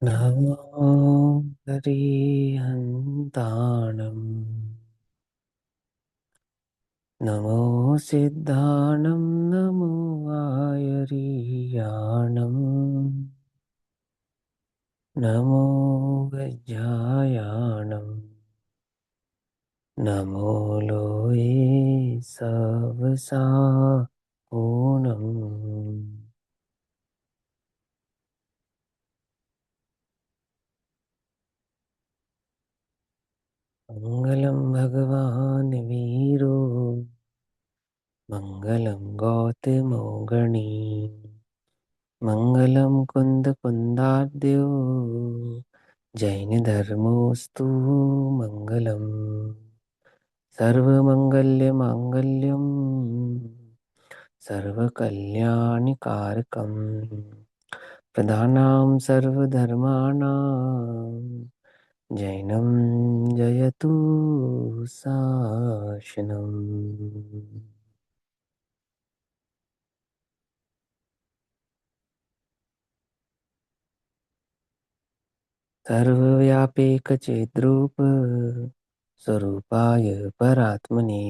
नमो हरिहन्ताणम् नमो सिद्धाणं नमो आयरीयाणम् नमो गजायाणम् नमो लोये सवसा पूनम् मङ्गलं भगवान् वीरो मङ्गलं गौतमोगणी मङ्गलं कुन्दकुन्दाद्यो जैनधर्मोऽस्तु मङ्गलम् सर्वमङ्गल्यमाङ्गल्यं सर्वकल्याणिकारकं प्रधानां सर्वधर्माणां जैनं जयतु शासनम्। सर्वव्यापीकचिद्रूप स्वरूपाय परात्मने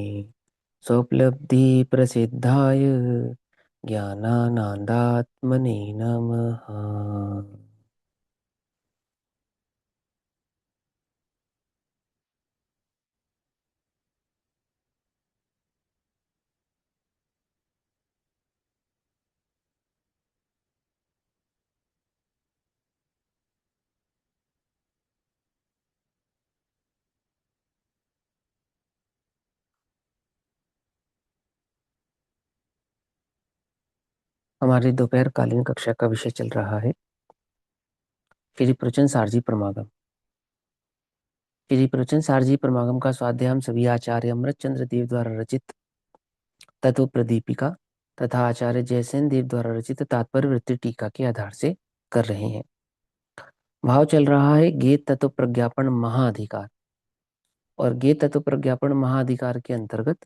स्वोपलब्धिप्रसिद्धाय ज्ञानानन्दात्मने नमः। हमारी दोपहर कालीन कक्षा का विषय चल रहा है श्री प्रवचन सारजी परमागम। श्री प्रवचन सारजी परमागम का स्वाध्याय हम सभी आचार्य अमृतचंद्र देव द्वारा रचित तत्व प्रदीपिका तथा आचार्य जयसेन देव द्वारा रचित तात्पर्य वृत्ति टीका के आधार से कर रहे हैं। भाव चल रहा है गेय तत्व प्रज्ञापन महाअधिकार, और गेय तत्व प्रज्ञापन महाअधिकार के अंतर्गत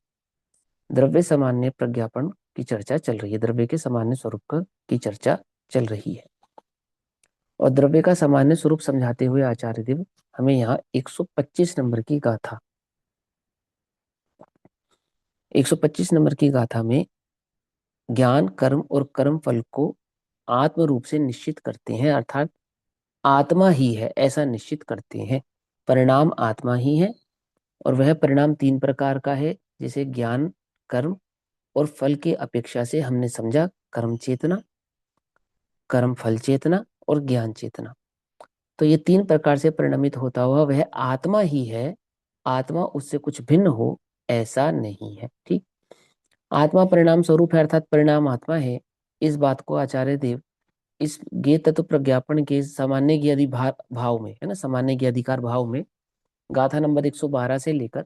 द्रव्य सामान्य प्रज्ञापन की चर्चा चल रही है। द्रव्य के सामान्य स्वरूप की चर्चा चल रही है, और द्रव्य का सामान्य स्वरूप समझाते हुए आचार्य देव हमें यहाँ 125 नंबर की गाथा 125 नंबर की गाथा में ज्ञान कर्म और कर्म फल को आत्म रूप से निश्चित करते हैं, अर्थात आत्मा ही है ऐसा निश्चित करते हैं। परिणाम आत्मा ही है, और वह परिणाम तीन प्रकार का है, जैसे ज्ञान कर्म और फल की अपेक्षा से हमने समझा कर्म चेतना, कर्म फल चेतना और ज्ञान चेतना। तो ये तीन प्रकार से परिणमित होता हुआ वह आत्मा ही है, आत्मा उससे कुछ भिन्न हो ऐसा नहीं है। ठीक, आत्मा परिणाम स्वरूप है, अर्थात परिणाम आत्मा है। इस बात को आचार्य देव इस ज्ञेय तत्व प्रज्ञापन के सामान्य ज्ञादि भाव में है ना, सामान्य ज्ञाधिकार भाव में गाथा नंबर 112 से लेकर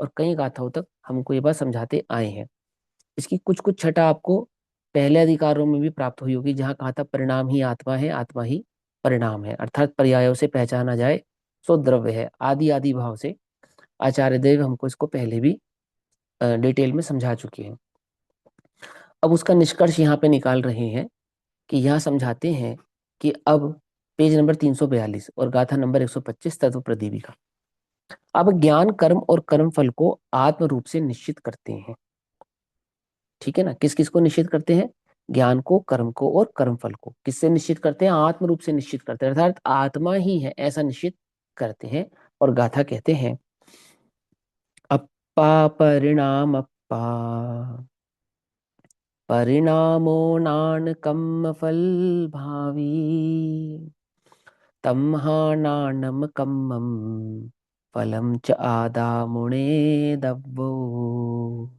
और कई गाथाओं तक हमको ये बात समझाते आए हैं। इसकी कुछ कुछ छटा आपको पहले अधिकारों में भी प्राप्त हुई होगी, जहां कहा था परिणाम ही आत्मा है, आत्मा ही परिणाम है, अर्थात पर्यायों से पहचाना जाए सो द्रव्य है, आदि आदि भाव से आचार्य देव हमको इसको पहले भी डिटेल में समझा चुके हैं। अब उसका निष्कर्ष यहाँ पे निकाल रहे हैं कि यहाँ समझाते हैं कि अब पेज नंबर 342 और गाथा नंबर 125 तत्व प्रदीपिका। अब ज्ञान कर्म और कर्म फल को आत्म रूप से निश्चित करते हैं। ठीक है ना, किस किस को निश्चित करते हैं? ज्ञान को, कर्म को और कर्म फल को किससे निश्चित करते हैं? आत्म रूप से निश्चित करते हैं, अर्थात आत्मा ही है ऐसा निश्चित करते हैं। और गाथा कहते हैं अप्पा परिणाम अप्पा परिणामो नानकम फल भावी तम्हानानम कम्मम फलम च आदा मुणे दब्बो।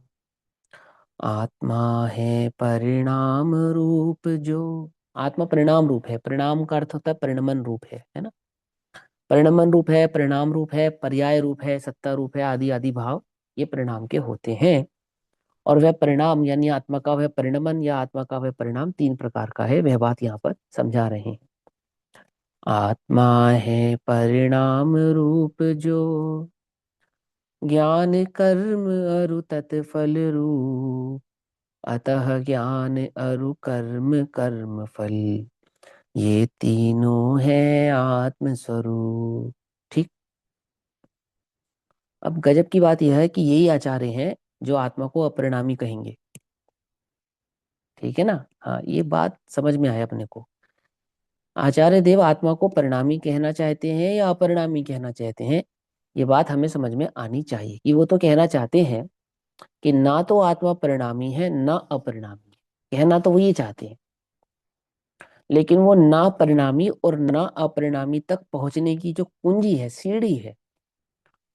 आत्मा है परिणाम रूप जो, आत्मा परिणाम रूप है, परिणाम का अर्थ होता है परिणमन रूप है ना। परिणमन रूप है, परिणाम रूप है, पर्याय रूप है, सत्ता रूप है, आदि आदि भाव ये परिणाम के होते हैं। और वह परिणाम यानी आत्मा का वह परिणमन या आत्मा का वह परिणाम तीन प्रकार का है, वह बात यहाँ पर समझा रहे हैं। आत्मा है परिणाम रूप जो ज्ञान कर्म अरु तत्फल रूप, अतः ज्ञान अरु कर्म कर्म फल ये तीनों है आत्म स्वरूप। ठीक। अब गजब की बात यह है कि यही आचार्य हैं जो आत्मा को अपरिणामी कहेंगे। ठीक है ना। हाँ, ये बात समझ में आया अपने को। आचार्य देव आत्मा को परिणामी कहना चाहते हैं या अपरिणामी कहना चाहते हैं, ये बात हमें समझ में आनी चाहिए। कि वो तो कहना चाहते हैं कि ना तो आत्मा परिणामी है ना अपरिणामी है, कहना तो वो ये चाहते हैं। लेकिन वो ना परिणामी और ना अपरिणामी तक पहुंचने की जो कुंजी है, सीढ़ी है,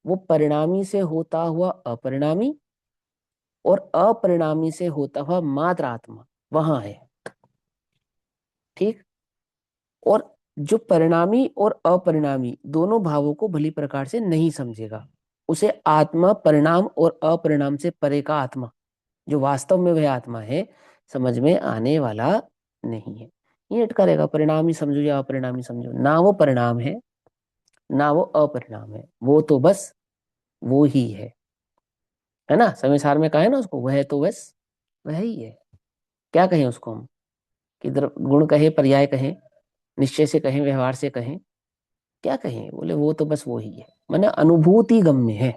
वो परिणामी से होता हुआ अपरिणामी और अपरिणामी से होता हुआ मात्र आत्मा वहां है। ठीक। और जो परिणामी और अपरिणामी दोनों भावों को भली प्रकार से नहीं समझेगा, उसे आत्मा परिणाम और अपरिणाम से परे का आत्मा, जो वास्तव में वह आत्मा है, समझ में आने वाला नहीं है। ये अटका रहेगा, परिणामी समझो या अपरिणामी समझो, ना वो परिणाम है ना वो अपरिणाम है, वो तो बस वो ही है ना। समय सार में कहा है ना उसको, वह तो बस वह ही है। क्या कहें उसको हम, कि गुण कहे, पर्याय कहें, निश्चय से कहें, व्यवहार से कहें, क्या कहें? बोले वो तो बस वो ही है, माने अनुभूति गम्य है।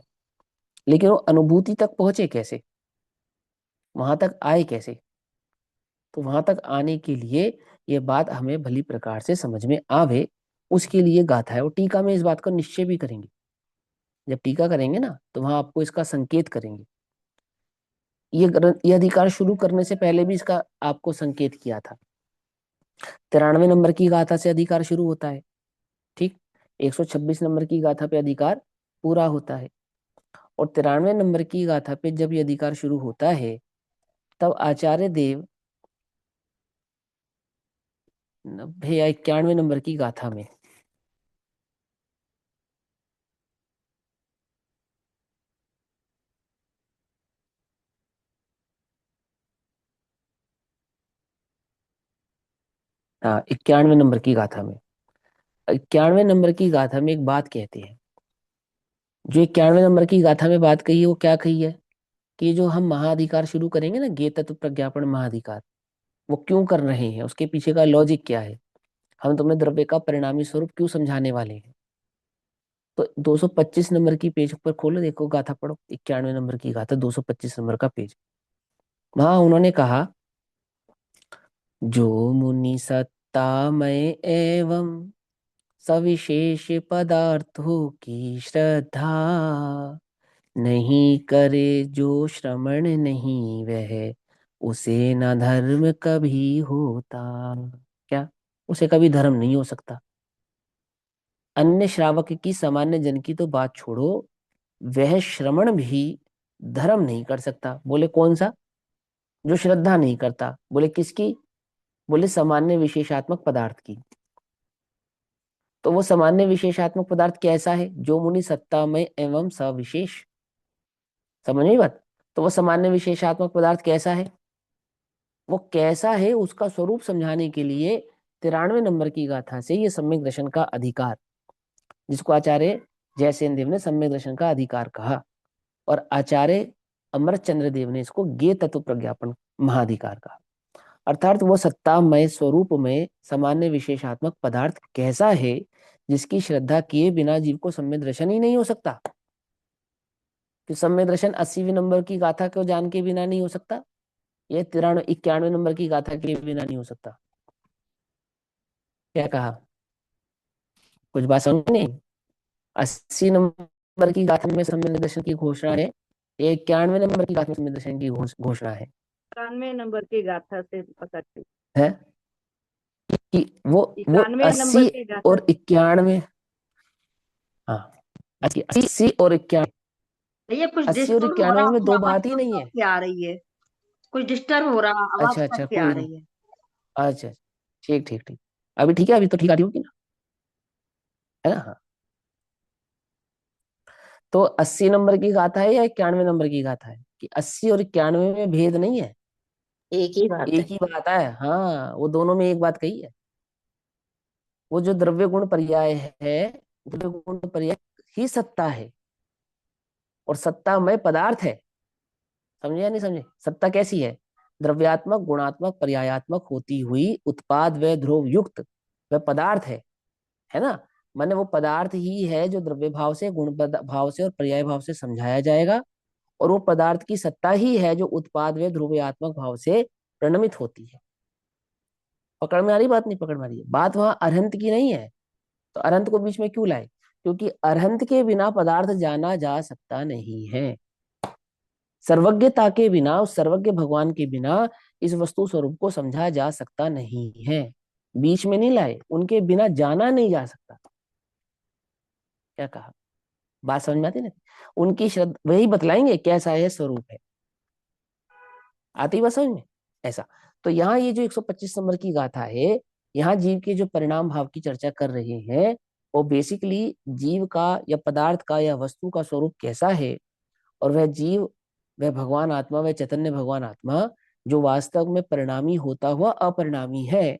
लेकिन वो अनुभूति तक पहुंचे कैसे, वहां तक आए कैसे? तो वहां तक आने के लिए ये बात हमें भली प्रकार से समझ में आवे, उसके लिए गाथा है। और टीका में इस बात का निश्चय भी करेंगे। जब टीका करेंगे ना, तो वहां आपको इसका संकेत करेंगे। ये अधिकार शुरू करने से पहले भी इसका आपको संकेत किया था। 93 नंबर की गाथा से अधिकार शुरू होता है। ठीक। 126 नंबर की गाथा पे अधिकार पूरा होता है। और 93 नंबर की गाथा पे जब ये अधिकार शुरू होता है, तब आचार्य देव 90 या 91 नंबर की गाथा में, हाँ 91 नंबर की गाथा में, 91 नंबर की गाथा में एक बात कहते हैं। जो 91 नंबर की गाथा में बात कही है, वो क्या कही है? कि जो हम महाधिकार शुरू करेंगे ना, ज्ञेय तत्व प्रज्ञापन महाधिकार, वो क्यों कर रहे हैं, उसके पीछे का लॉजिक क्या है, हम तुम्हें द्रव्य का परिणामी स्वरूप क्यों समझाने वाले हैं। तो 225 नंबर की पेज पर खोलो, देखो गाथा पढ़ो, 91 नंबर की गाथा, 225 नंबर का पेज। वहां उन्होंने कहा, जो मुनि सत्तामय एवं सविशेष पदार्थों की श्रद्धा नहीं करे, जो श्रवण नहीं वह उसे न धर्म कभी होता। क्या? उसे कभी धर्म नहीं हो सकता। अन्य श्रावक की, सामान्य जन की तो बात छोड़ो, वह श्रवण भी धर्म नहीं कर सकता। बोले कौन सा? जो श्रद्धा नहीं करता। बोले किसकी? बोले सामान्य विशेषात्मक पदार्थ की। तो वो सामान्य विशेषात्मक पदार्थ कैसा है? जो मुनि सत्तामय एवं सविशेष। समझ नहीं बात? तो वो सामान्य विशेषात्मक पदार्थ कैसा है? वो कैसा है उसका स्वरूप समझाने के लिए 93 नंबर की गाथा से ये सम्यक दर्शन का अधिकार, जिसको आचार्य जयसेन देव ने सम्यक दर्शन का अधिकार कहा, और आचार्य अमृत चंद्र देव ने इसको ज्ञेय तत्व प्रज्ञापन महाधिकार कहा। अर्थात वो सत्तामय स्वरूप में सामान्य विशेषात्मक पदार्थ कैसा है, जिसकी श्रद्धा किए बिना जीव को सम्यक दर्शन ही नहीं हो सकता। कि सम्यक दर्शन 80वें नंबर की गाथा को जान के बिना नहीं हो सकता, ये 91 नंबर की गाथा के बिना नहीं हो सकता। क्या कहा? कुछ बात समझ नहीं? 80 नंबर की गाथा में सम्यक दर्शन की घोषणा है, ये 91 नंबर की गाथा में सम्यक दर्शन की घोषणा है। 91 नंबर की गाथा से पकड़ के। है कि वो 91 नंबर 80 की गाथा। और 91, हाँ 80 और 91, भैया कुछ 80 और डिस्टर्ब हो 91 रहा, में आपकी दो आवाज बात ही कट नहीं कट है। के आ रही है। कुछ डिस्टर्ब हो रहा, आवाज अच्छा कट अच्छा, के आ कोई नहीं। रही है। अच्छा, ठीक ठीक ठीक। अभी ठीक है, अभी तो ठीक आ रही होगी ना, है ना। हाँ। तो 80 नंबर की गाथा है या 91 नंबर की गाथा है? कि 80 और 91 में भेद नहीं है, एक ही बात एक है। ही बात है। हाँ, वो दोनों में एक बात कही है। वो जो द्रव्य गुण पर्याय है, द्रव्य गुण पर्याय ही सत्ता है, और सत्ता में पदार्थ है। समझे या नहीं समझे? सत्ता कैसी है? द्रव्यात्मक, गुणात्मक, पर्यायात्मक होती हुई उत्पाद व ध्रुव युक्त वह पदार्थ है ना। माने वो पदार्थ ही है जो द्रव्य भाव से, भाव से और पर्याय भाव से समझाया जाएगा, और वो पदार्थ की सत्ता ही है जो उत्पाद व ध्रुवयात्मक भाव से प्रणमित होती है। पकड़ में आ रही बात? नहीं पकड़ में आ रही है बात? वहां अरहंत की नहीं है। तो अरहंत को बीच में क्यों लाए? क्योंकि अरहंत के बिना पदार्थ जाना जा सकता नहीं है। सर्वज्ञता के बिना, उस सर्वज्ञ भगवान के बिना इस वस्तु स्वरूप को समझा जा सकता नहीं है। बीच में नहीं लाए, उनके बिना जाना नहीं जा सकता। क्या कहा? बात समझ में आती ना? उनकी श्रद्धा वही बतलाएंगे कैसा है स्वरूप है। आती बात समझ में? ऐसा। तो यहाँ ये जो 125 नंबर की गाथा है, यहाँ जीव के जो परिणाम भाव की चर्चा कर रहे हैं, वो बेसिकली जीव का या पदार्थ का या वस्तु का स्वरूप कैसा है, और वह जीव, वह भगवान आत्मा, वह चैतन्य भगवान आत्मा जो वास्तव में परिणामी होता हुआ अपरिणामी है,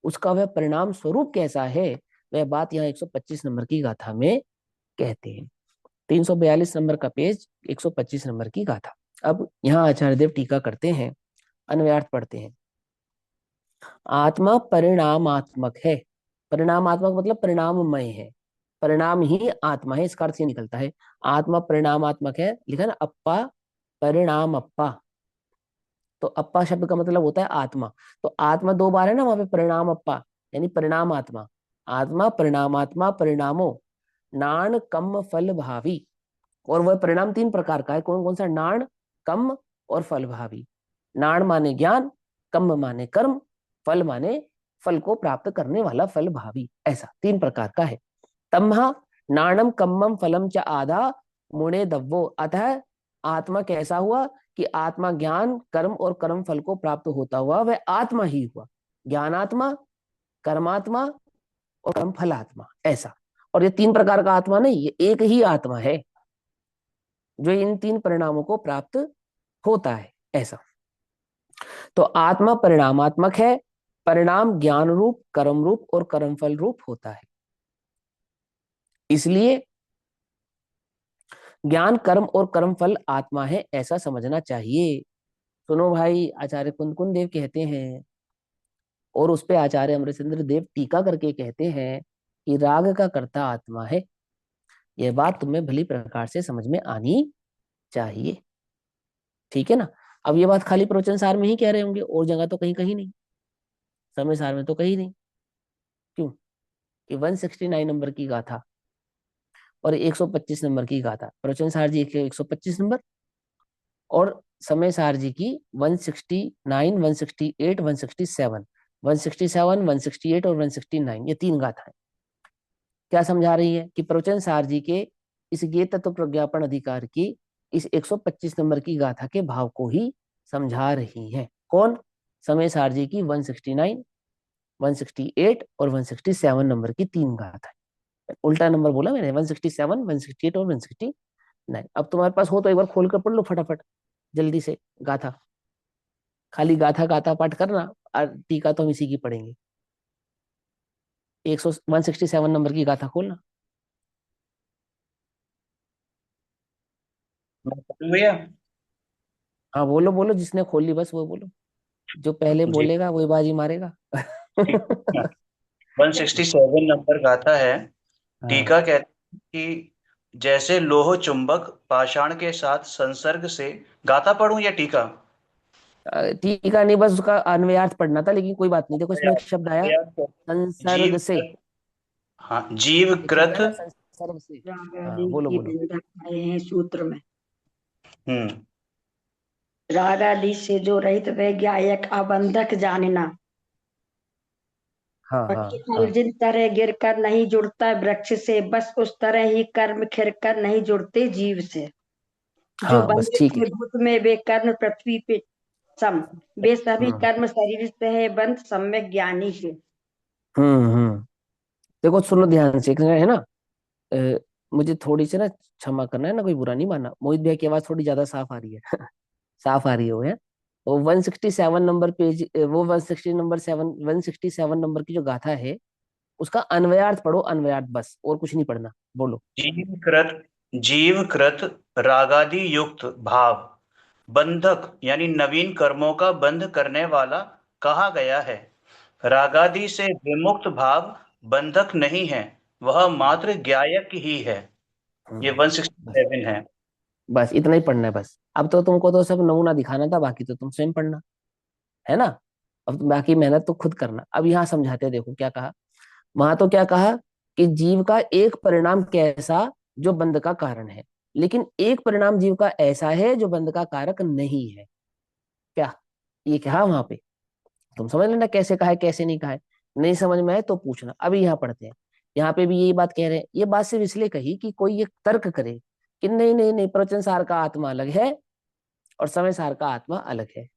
उसका वह परिणाम स्वरूप कैसा है, वह बात यहाँ 125 नंबर की गाथा में कहते हैं। 342 नंबर का पेज, 125 नंबर की गाथा। अब यहाँ आचार्य देव टीका करते हैं, अन्वयार्थ पढ़ते हैं। आत्मा परिणामात्मक है। परिणामात्मक मतलब परिणाममय है, परिणाम ही आत्मा है, इसका अर्थ ये निकलता है। आत्मा परिणामात्मक है, लिखा ना अप्पा, परिणाम अप्पा। तो अप्पा शब्द का मतलब होता है आत्मा। तो आत्मा दो बार है ना वहां पे, परिणाम अप्पा यानी परिणाम आत्मा। आत्मा परिणामात्मा परिणामो नाण कम फल भावी। और वह परिणाम तीन प्रकार का है। कौन कौन सा? नाण, कम और फल भावी। नाण माने ज्ञान, कम माने कर्म, फल माने फल को प्राप्त करने वाला, फल भावी। ऐसा तीन प्रकार का है। तम्हा नाणम कम्मम फलम च आधा मुणे दव्वो। अतः आत्मा कैसा हुआ? कि आत्मा ज्ञान, कर्म और कर्म फल को प्राप्त होता हुआ वह आत्मा ही हुआ। ज्ञानात्मा, कर्मात्मा और कर्म फलात्मा, ऐसा। और ये तीन प्रकार का आत्मा नहीं, ये एक ही आत्मा है जो इन तीन परिणामों को प्राप्त होता है, ऐसा। तो आत्मा परिणामात्मक है, परिणाम ज्ञान रूप, कर्म रूप और कर्मफल रूप होता है। इसलिए ज्ञान, कर्म और कर्मफल आत्मा है, ऐसा समझना चाहिए। सुनो भाई, आचार्य कुंद देव कहते हैं, और उस पे आचार्य अमृतचंद्र देव टीका करके कहते हैं कि राग का कर्ता आत्मा है। यह बात तुम्हें भली प्रकार से समझ में आनी चाहिए। ठीक है ना? अब ये बात खाली प्रवचन सार में ही कह रहे होंगे, और जगह तो कहीं कहीं नहीं, समय सार में तो कहीं नहीं। क्यों? कि 169 नंबर की गाथा और 125 नंबर की गाथा, प्रवचन सार जी के 125 नंबर और समय सार जी की 169, 168, 167, 167, 168 और 169, ये तीन गाथाएं क्या समझा रही है? कि प्रवचन सार जी के इस गे तत्व प्रज्ञापन अधिकार की इस 125 नंबर की गाथा के भाव को ही समझा रही हैं। कौन? समय सार जी की 169, 168 और 167 नंबर की तीन गाथा। उल्टा नंबर बोला मैंने, 167, 168 और 169। अब तुम्हारे पास हो तो एक बार खोल कर पढ़ लो फटाफट जल्दी से गाथा। खाली गाथा गाथा पाठ करना, और टीका तो हम इसी की पढ़ेंगे। 167 नंबर की गाथा खोलना। मैं पढ़ूं भैया? हाँ बोलो बोलो, जिसने खोली बस वो बोलो, जो पहले जी बोलेगा वही बाजी मारेगा। ठीक है। 167 नंबर गाथा है। हाँ। टीका कहते हैं कि जैसे लोह चुंबक पाषाण के साथ संसर्ग से, गाथा पढ़ूं या टीका? टीका नहीं, बस उसका अन्वयार्थ पढ़ना था, लेकिन कोई बात नहीं। देखो इसमें एक शब्द आया, जीव संसर्ग से। हाँ, जीव एक शब्द कृत। है ना, संसर्ग से। हाँ रागादि बोलो की बोलो। बंधक आए हैं सूत्र में। हम्म। राग आदि से जो रहित वह ज्ञायक अबंधक जानना। हाँ हाँ पक्षी फल हाँ जिन तरह गिर कर नहीं जुड़ता वृक्ष से, बस उस तरह ही कर्म खिर कर नहीं जुड़ते जीव से। जो हाँ, बस बंधे ठीक है। थे भूत में वे कर्म पृथ्वी पे सम, वे सभी हम्म कर्म शरीर से है बंध सम्यक ज्ञानी के। हम्म। देखो सुनो ध्यान से, एक है ना, अ, मुझे थोड़ी सी ना क्षमा करना है ना, कोई बुरा नहीं मानना। मोहित भैया की आवाज थोड़ी ज्यादा साफ आ रही है। साफ आ रही है वो है। वो 167 नंबर पेज, वो 160 नंबर 7, 167 नंबर की जो गाथा है, उसका अन्वयार्थ पढ़ो, अन्वयार्थ बस, और कुछ नहीं पढ़ना। बोलो। जीव कृत रागादि युक्त भाव बंधक यानी नवीन कर्मों का बंध करने वाला कहा गया है। रागादि से विमुक्त भाव बंधक नहीं है, वह मात्र ज्ञायक ही है। ये बस 167 है। बस इतना ही पढ़ना है बस। अब तो तुमको तो सब नमूना दिखाना था, बाकी तो तुम स्वयं पढ़ना, है ना। अब तुम बाकी मेहनत तो खुद करना। अब यहाँ समझाते हैं, देखो क्या कहा। वहां तो क्या कहा कि जीव का एक परिणाम कैसा जो बंध का कारण है, लेकिन एक परिणाम जीव का ऐसा है जो बंध का कारक नहीं है। क्या ये कहा वहां पे? तुम समझ लेना कैसे कहा है कैसे नहीं कहा है। नहीं समझ में आए तो पूछना। अभी यहाँ पढ़ते हैं। यहाँ पे भी यही बात कह रहे हैं। ये बात सिर्फ इसलिए कही कि कोई ये तर्क करे कि नहीं नहीं नहीं, प्रवचन सार का आत्मा अलग है और समय सार का आत्मा अलग है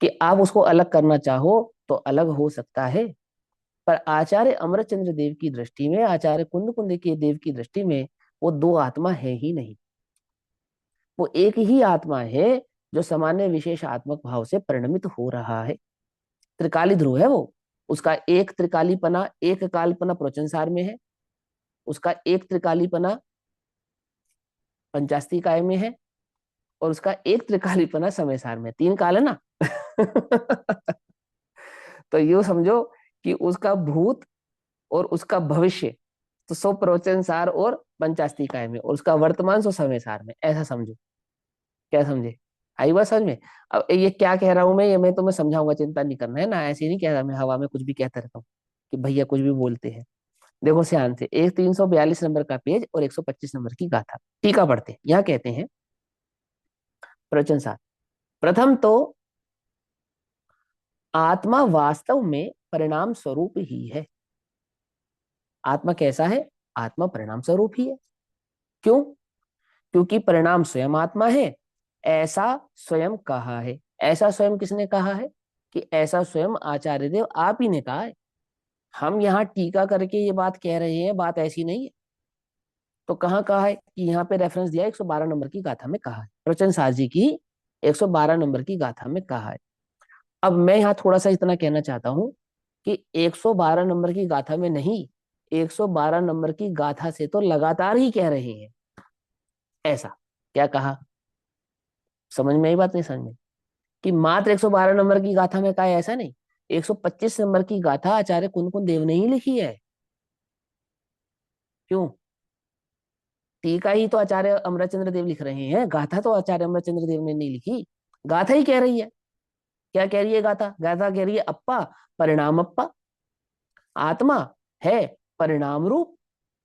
कि आप उसको अलग करना चाहो तो अलग हो सकता है। पर आचार्य अमरचंद्र देव की दृष्टि में, आचार्य कुंद कुंद के देव की दृष्टि में, वो दो आत्मा है ही नहीं। वो एक ही आत्मा है जो सामान्य विशेष आत्मक भाव से परिणमित हो रहा है। त्रिकाली ध्रुव है वो। उसका एक त्रिकालीपना, एक कालपना प्रवचनसार में है। उसका एक त्रिकालीपना पंचास्ती काय में है। और उसका एक त्रिकालीपना समय सार में। तीन काल है ना। तो यूं समझो कि उसका भूत और उसका भविष्य तो सो प्रवचन सार और पंचास्ती काय में, और उसका वर्तमान सो समय सार में। ऐसा समझो। क्या समझे? आई बात समझ में? अब ये क्या कह रहा हूं मैं, ये मैं तुम्हें समझाऊंगा, चिंता नहीं करना है ना। ऐसे ही नहीं कह रहा मैं हवा में कुछ भी कहता रहता हूँ कि भैया कुछ भी बोलते हैं। देखो ध्यान से, एक 342 नंबर का पेज और 125 नंबर की गाथा टीका पढ़ते हैं। यहाँ कहते हैं प्रवचन सार। प्रथम तो आत्मा वास्तव में परिणाम स्वरूप ही है। आत्मा कैसा है? आत्मा परिणाम स्वरूप ही है। क्यों? क्योंकि परिणाम स्वयं आत्मा है, ऐसा स्वयं कहा है। ऐसा स्वयं किसने कहा है? कि ऐसा स्वयं आचार्य देव आप ही ने कहा है। हम यहाँ टीका करके ये बात कह रहे हैं, बात ऐसी नहीं है। तो कहाँ कहा है? कि यहाँ पे रेफरेंस दिया 112 नंबर की गाथा में कहा है, प्रवचन सार जी की 112 नंबर की गाथा में कहा है। अब मैं यहाँ थोड़ा सा इतना कहना चाहता हूँ कि 112 नंबर की गाथा में नहीं, 112 नंबर की गाथा से तो लगातार ही कह रहे हैं। ऐसा क्या कहा? समझ में आई बात? नहीं समझ में? कि मात्र 112 नंबर की गाथा में कहा है ऐसा नहीं। 125 नंबर की गाथा आचार्य कुंद कुंद देव ने ही लिखी है। क्यों? टीका ही तो आचार्य अमरचंद्र देव लिख रहे हैं, गाथा तो आचार्य अमरचंद्र देव ने नहीं लिखी। गाथा ही कह रही है। क्या कह रही है गाथा? गाथा कह रही है अप्पा, परिणाम अप्पा, आत्मा है परिणाम रूप,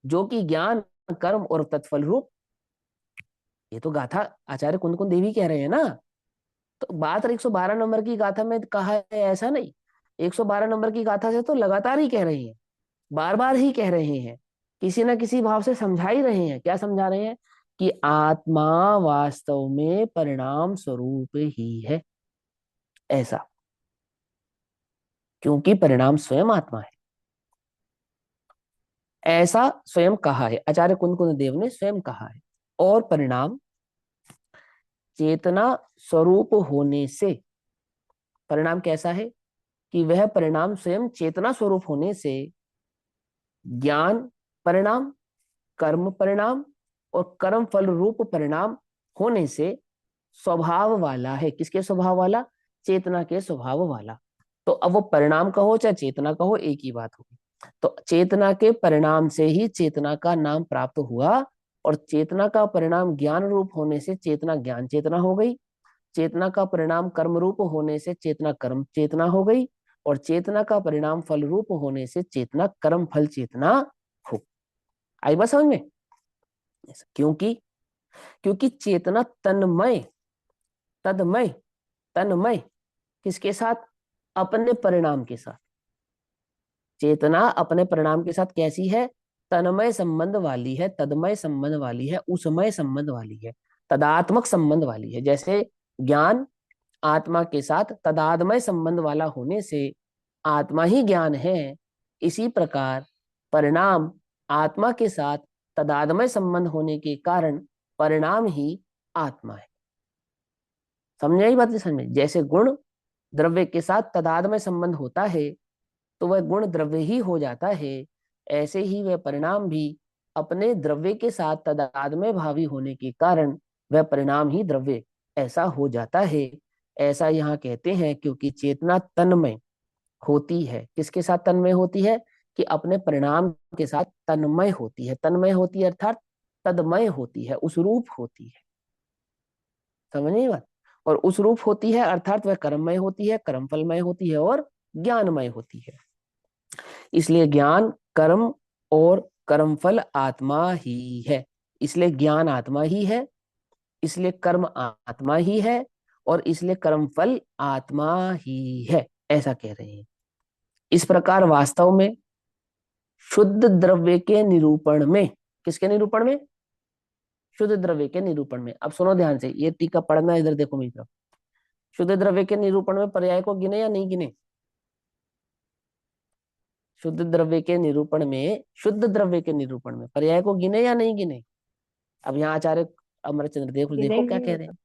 जो कि ज्ञान कर्म और तत्फल रूप। ये तो गाथा आचार्य कुंद कुंद देवी कह रहे हैं ना। तो बात 112 नंबर की गाथा में कहा है ऐसा नहीं। 112 नंबर की गाथा से तो लगातार ही कह रहे हैं, बार बार ही कह रहे हैं, किसी ना किसी भाव से समझा ही रहे हैं। क्या समझा रहे हैं? कि आत्मा वास्तव में परिणाम स्वरूप ही है। ऐसा, क्योंकि परिणाम स्वयं आत्मा है। ऐसा स्वयं कहा है, आचार्य कुंद कुंद देव ने स्वयं कहा है। और परिणाम चेतना स्वरूप होने से, परिणाम कैसा है? कि वह परिणाम स्वयं चेतना स्वरूप होने से ज्ञान परिणाम, कर्म परिणाम और कर्म फल रूप परिणाम होने से स्वभाव वाला है। किसके स्वभाव वाला? चेतना के स्वभाव वाला। तो अब वो परिणाम कहो चाहे चेतना कहो, एक ही बात होगी। तो चेतना के परिणाम से ही चेतना का नाम प्राप्त हुआ, और चेतना का परिणाम ज्ञान रूप होने से चेतना ज्ञान चेतना हो गई। चेतना का परिणाम कर्म रूप होने से चेतना कर्म चेतना हो गई। और चेतना का परिणाम फल रूप होने से चेतना कर्म फल चेतना हो। आई बात समझ में? क्योंकि क्योंकि चेतना तन्मय, तदमय, तन्मय किसके साथ? अपने परिणाम के साथ। चेतना अपने परिणाम के साथ कैसी है? तन्मय संबंध वाली है, तदमय संबंध वाली है, उसमय संबंध वाली है, तदात्मक संबंध वाली है। जैसे ज्ञान आत्मा के साथ तदात्मय संबंध वाला होने से आत्मा ही ज्ञान है, इसी प्रकार परिणाम आत्मा के साथ तदात्मय संबंध होने के कारण परिणाम ही आत्मा है। समझ आई बात? नहीं समझ में? जैसे गुण द्रव्य के साथ तदात्मय संबंध होता है तो वह गुण द्रव्य ही हो जाता है, ऐसे ही वह परिणाम भी अपने द्रव्य के साथ तदात्मय भावी होने के कारण वह परिणाम ही द्रव्य ऐसा हो जाता है। ऐसा यहाँ कहते हैं क्योंकि चेतना तन्मय, होती है, किसके साथ तन्मय होती है? कि अपने परिणाम के साथ तन्मय होती है। तन्मय होती है अर्थात तदमय होती है, उस रूप होती है। समझिए बात। और उस रूप होती है अर्थात वह कर्ममय होती है, कर्मफलमय होती है और ज्ञानमय होती है। इसलिए ज्ञान, कर्म और कर्मफल आत्मा ही है। इसलिए ज्ञान आत्मा ही है, इसलिए कर्म आत्मा ही है, और इसलिए कर्मफल आत्मा ही है, ऐसा कह रहे हैं। इस प्रकार वास्तव में शुद्ध द्रव्य के निरूपण में, किसके निरूपण में? शुद्ध द्रव्य के निरूपण में। अब सुनो ध्यान से, ये टीका पढ़ना, इधर देखो मेरी तरफ। शुद्ध द्रव्य के निरूपण में पर्याय को गिने या नहीं गिने? शुद्ध द्रव्य के निरूपण में, शुद्ध द्रव्य के निरूपण में पर्याय को गिने या नहीं गिने? अब यहाँ आचार्य अमरचंद्र देखो देखो क्या कह रहे हैं।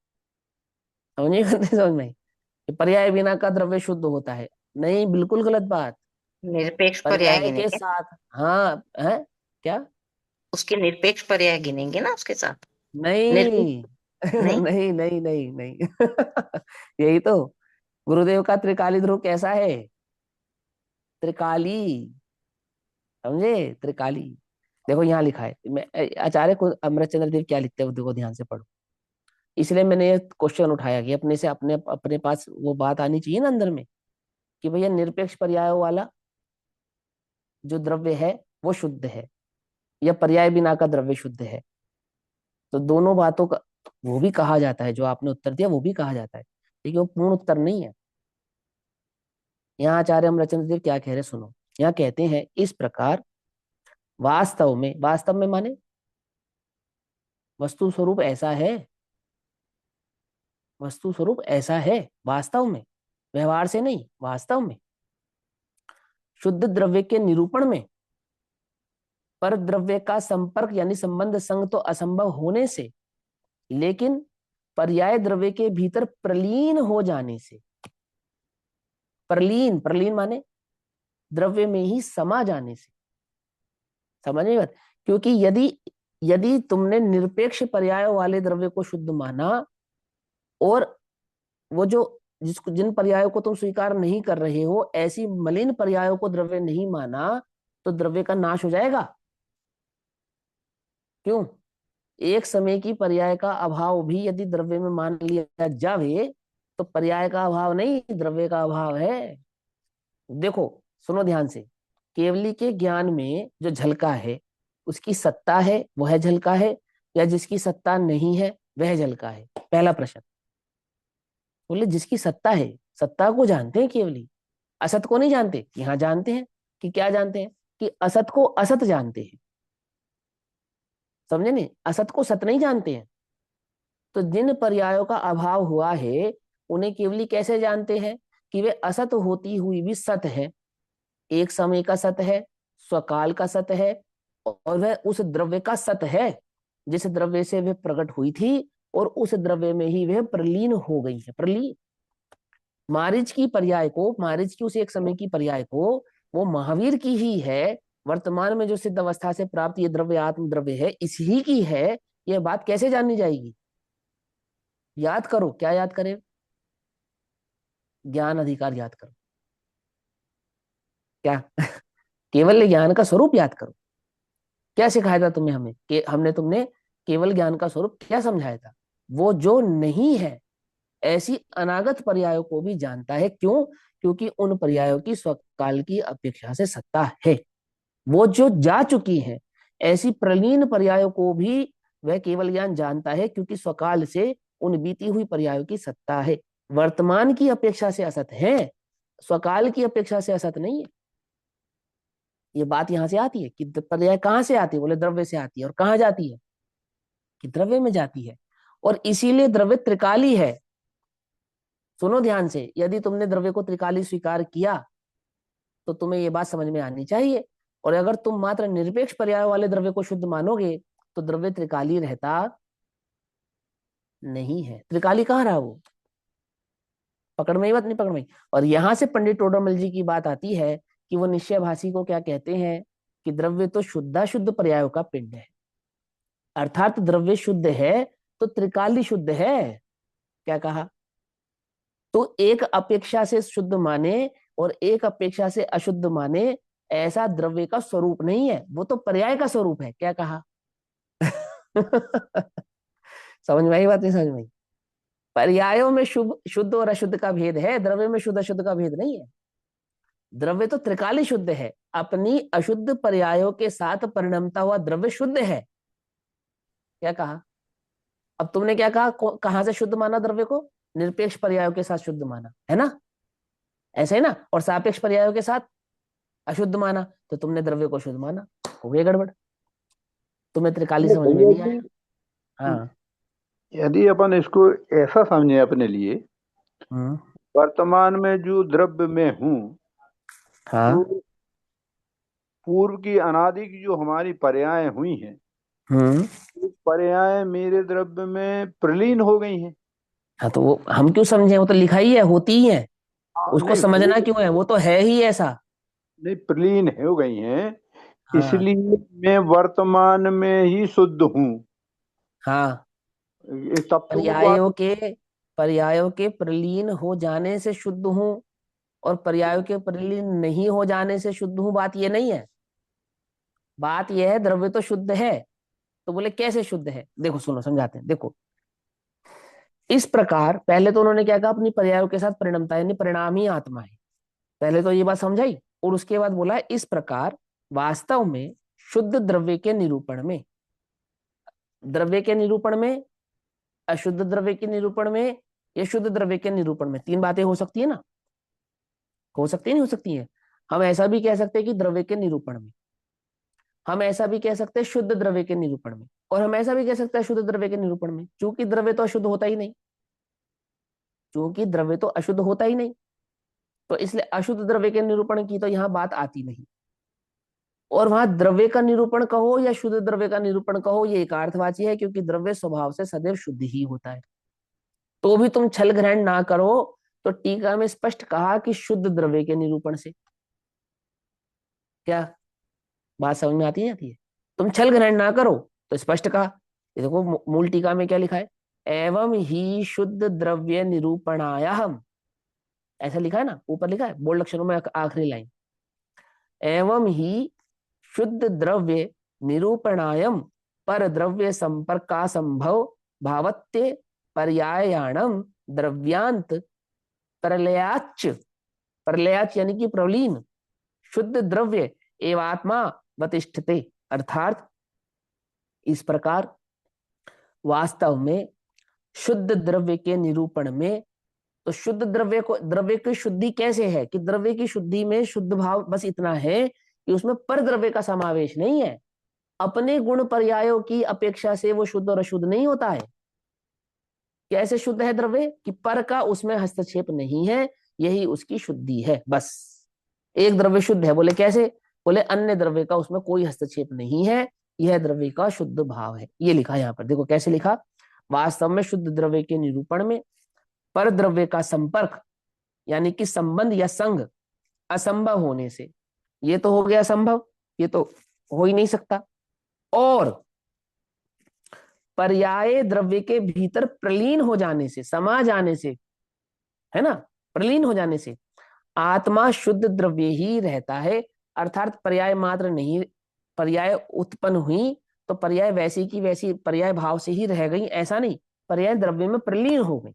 समझिए समझ में? पर्याय बिना का द्रव्य शुद्ध होता है? नहीं, बिल्कुल गलत बात। निरपेक्ष पर्याय पर्याय के गिनेंगे, साथ, हाँ है क्या? उसके निरपेक्ष पर्याय गिनेंगे ना उसके साथ। निरपेक्ष नहीं नहीं। नहीं नहीं नहीं नहीं यही तो, गुरुदेव का त्रिकाली ध्रुव कैसा है? त्रिकाली, समझे? त्रिकाली। देखो यहाँ लिखा है, मैं आचार्य को अमृतचंद्र देव क्या लिखते हैं वो देखो, ध्यान से पढ़ो। इसलिए मैंने ये क्वेश्चन उठाया कि अपने से अपने अपने पास वो बात आनी चाहिए ना अंदर में, कि भैया निरपेक्ष पर्यायों वाला जो द्रव्य है वो शुद्ध है, या पर्याय बिना का द्रव्य शुद्ध है। तो दोनों बातों का वो भी कहा जाता है, जो आपने उत्तर दिया वो भी कहा जाता है, लेकिन वो पूर्ण उत्तर नहीं है। यहाँ आचार्य अमरचंद्र देव क्या कह रहे हैं, सुनो। यहाँ कहते हैं इस प्रकार वास्तव में, वास्तव में माने वस्तु स्वरूप ऐसा है, वस्तु स्वरूप ऐसा है वास्तव में, व्यवहार से नहीं, वास्तव में शुद्ध द्रव्य के निरूपण में पर द्रव्य का संपर्क यानी संबंध संग तो असंभव होने से, लेकिन पर्याय द्रव्य के भीतर प्रलीन हो जाने से, प्रलीन, प्रलीन माने द्रव्य में ही समा जाने से। समझ बात? क्योंकि यदि यदि तुमने निरपेक्ष पर्यायों वाले द्रव्य को शुद्ध माना, और वो जो जिसको जिन पर्यायों को तुम स्वीकार नहीं कर रहे हो, ऐसी मलिन पर्यायों को द्रव्य नहीं माना, तो द्रव्य का नाश हो जाएगा। क्यों? एक समय की पर्याय का अभाव भी यदि द्रव्य में मान लिया जावे, तो पर्याय का अभाव नहीं, द्रव्य का अभाव है। देखो सुनो ध्यान से, केवली के ज्ञान में जो झलका है उसकी सत्ता है, वह झलका है, या जिसकी सत्ता नहीं है वह झलका है? पहला प्रश्न। बोले जिसकी सत्ता है, सत्ता को जानते हैं केवली, असत को नहीं जानते। यहाँ जानते हैं। कि क्या जानते हैं? कि असत को असत जानते हैं। समझे नहीं? असत को सत नहीं जानते हैं। तो जिन पर्यायों का अभाव हुआ है उन्हें केवली कैसे जानते हैं? कि वे असत होती हुई भी सत है, एक समय का सत है, स्वकाल का सत है, और वह उस द्रव्य का सत है जिस द्रव्य से वह प्रकट हुई थी, और उस द्रव्य में ही वह प्रलीन हो गई है। प्रलीन, मारिच की पर्याय को, मारिच की उस एक समय की पर्याय को, वो महावीर की ही है, वर्तमान में जो सिद्ध अवस्था से प्राप्त ये द्रव्य आत्म द्रव्य है, इसी की है। यह बात कैसे जानी जाएगी? याद करो, क्या याद करें? ज्ञान अधिकार याद करो। क्या? केवल ज्ञान का स्वरूप याद करो। क्या सिखाया था तुम्हें हमें? हमने तुमने केवल ज्ञान का स्वरूप क्या समझाया था? वो जो नहीं है ऐसी अनागत पर्यायों को भी जानता है। क्यों? क्योंकि उन पर्यायों की स्वकाल की अपेक्षा से सत्ता है। वो जो जा चुकी है ऐसी प्रलीन पर्यायों को भी वह केवल ज्ञान जानता है, क्योंकि स्वकाल से उन बीती हुई पर्यायों की सत्ता है। वर्तमान की अपेक्षा से असत है, स्वकाल की अपेक्षा से असत नहीं है। ये बात यहां से आती है कि पर्याय कहां से आती है? बोले द्रव्य से आती है। और कहां जाती है? कि द्रव्य में जाती है। और इसीलिए द्रव्य त्रिकाली है। सुनो ध्यान से, यदि तुमने द्रव्य को त्रिकाली स्वीकार किया तो तुम्हें ये बात समझ में आनी चाहिए। और अगर तुम मात्र निरपेक्ष पर्याय वाले द्रव्य को शुद्ध मानोगे तो द्रव्य त्रिकाली रहता नहीं है। त्रिकाली कहाँ रहा वो? पकड़ में ही बात नहीं? पकड़ में ही। और यहां से पंडित टोडरमल जी की बात आती है कि वो निश्चय भाषी को क्या कहते हैं? कि द्रव्य तो शुद्ध पर्यायों का पिंड है, अर्थात द्रव्य शुद्ध है तो त्रिकाली शुद्ध है। क्या कहा? तो एक अपेक्षा से शुद्ध माने और एक अपेक्षा से अशुद्ध माने ऐसा द्रव्य का स्वरूप नहीं है, वो तो पर्याय का स्वरूप है। क्या कहा? समझ में आई बात? नहीं समझ में आई? पर्यायों में शुभ शुद्ध और अशुद्ध का भेद है, द्रव्य में शुद्ध अशुद्ध का भेद नहीं है। द्रव्य तो त्रिकाली शुद्ध है, अपनी अशुद्ध पर्यायों के साथ परिणमता हुआ द्रव्य शुद्ध है। क्या कहा? अब तुमने क्या कहा? कहां से शुद्ध माना द्रव्य को? निरपेक्ष पर्यायों के साथ शुद्ध माना, है ना? ऐसे है ना? और सापेक्ष पर्यायों के साथ अशुद्ध माना, तो तुमने द्रव्य को शुद्ध माना। हो गई गड़बड़। तुम्हें त्रिकाली तो समझ में भैया नहीं जी, आया। हाँ। यदि अपन इसको ऐसा समझे अपने लिए, हम्म। वर्तमान में जो द्रव्य में हूँ, हाँ। तो पूर्व की अनादि की जो हमारी पर्याय हुई हैं, हम्म। वो पर्याय मेरे द्रव्य में प्रलीन हो गई हैं। हाँ तो वो हम क्यों समझे? वो तो लिखा ही है, होती ही है। उसको नहीं समझना हो, क्यों है? वो तो है ही ऐसा। नहीं प्रलीन हो गई हैं, हाँ। इसलिए मैं वर्तमान में ही शुद्ध हूँ। हाँ। ये तब तो वो बात। पर्यायों के प्रलीन हो जाने से शुद्ध हूं, और पर्यायों के प्रलीन नहीं हो जाने से शुद्ध हूं, बात ये नहीं है। बात ये है द्रव्य तो शुद्ध है। तो बोले कैसे शुद्ध है? देखो सुनो, समझाते हैं। देखो, इस प्रकार पहले तो उन्होंने क्या कहा? अपनी पर्यायों के साथ परिणमता, यानी परिणाम ही आत्मा है। पहले तो ये बात समझाई, और उसके बाद बोला इस प्रकार वास्तव में शुद्ध द्रव्य के निरूपण में, द्रव्य के निरूपण में, अशुद्ध द्रव्य के निरूपण में, या शुद्ध द्रव्य के निरूपण में, तीन बातें हो सकती है ना? हो सकती है, नहीं हो सकती है? हम ऐसा भी कह सकते हैं कि द्रव्य के निरूपण में, हम ऐसा भी कह सकते हैं शुद्ध द्रव्य के निरूपण में, और हम ऐसा भी कह सकते हैं शुद्ध द्रव्य के निरूपण में, क्योंकि द्रव्य तो अशुद्ध होता ही नहीं। क्योंकि द्रव्य तो अशुद्ध होता ही नहीं, तो इसलिए अशुद्ध द्रव्य के निरूपण की तो यहाँ बात आती नहीं। और वहां द्रव्य का निरूपण कहो या शुद्ध द्रव्य का निरूपण कहो, ये एकार्थवाची है, क्योंकि द्रव्य स्वभाव से सदैव शुद्ध ही होता है। तो भी तुम छल ग्रहण ना करो, तो टीका में स्पष्ट कहा कि शुद्ध द्रव्य के निरूपण से। क्या बात समझ में आती है? आती है? तुम छल ग्रहण ना करो, तो स्पष्ट कहा। ये देखो मूल टीका में क्या लिखा है? एवं ही शुद्ध द्रव्य निरूपणायाहम, ऐसा लिखा है ना, ऊपर लिखा है बोल्ड अक्षरों में, आखिरी लाइन। एवं ही शुद्ध द्रव्य निरूपणायम पर द्रव्य संपर्क का संभव भावत्य पर्यायाणम द्रव्यांत प्रलयाच, प्रलयाच यानी कि प्रलीन शुद्ध द्रव्य एवात्मा वतिष्ठते। अर्थात इस प्रकार वास्तव में शुद्ध द्रव्य के निरूपण में, तो शुद्ध द्रव्य को, द्रव्य की शुद्धि कैसे है? कि द्रव्य की शुद्धि में शुद्ध भाव बस इतना है कि उसमें पर द्रव्य का समावेश नहीं है। अपने गुण पर्यायों की अपेक्षा से वो शुद्ध और अशुद्ध नहीं होता है। कैसे शुद्ध है द्रव्य? कि पर का उसमें हस्तक्षेप नहीं है, यही उसकी शुद्धि है। बस एक द्रव्य शुद्ध है, बोले कैसे? बोले अन्य द्रव्य का उसमें कोई हस्तक्षेप नहीं है, यह द्रव्य का शुद्ध भाव है। ये लिखा यहाँ पर, देखो कैसे लिखा। वास्तव में शुद्ध द्रव्य के निरूपण में पर द्रव्य का संपर्क यानी कि संबंध या संग असंभव होने से, ये तो हो गया संभव, ये तो हो ही नहीं सकता। और पर्याय द्रव्य के भीतर प्रलीन हो जाने से, समा जाने से, है ना, प्रलीन हो जाने से आत्मा शुद्ध द्रव्य ही रहता है। अर्थात पर्याय मात्र नहीं, पर्याय उत्पन्न हुई तो पर्याय वैसी की वैसी पर्याय भाव से ही रह गई, ऐसा नहीं। पर्याय द्रव्य में प्रलीन हो गई।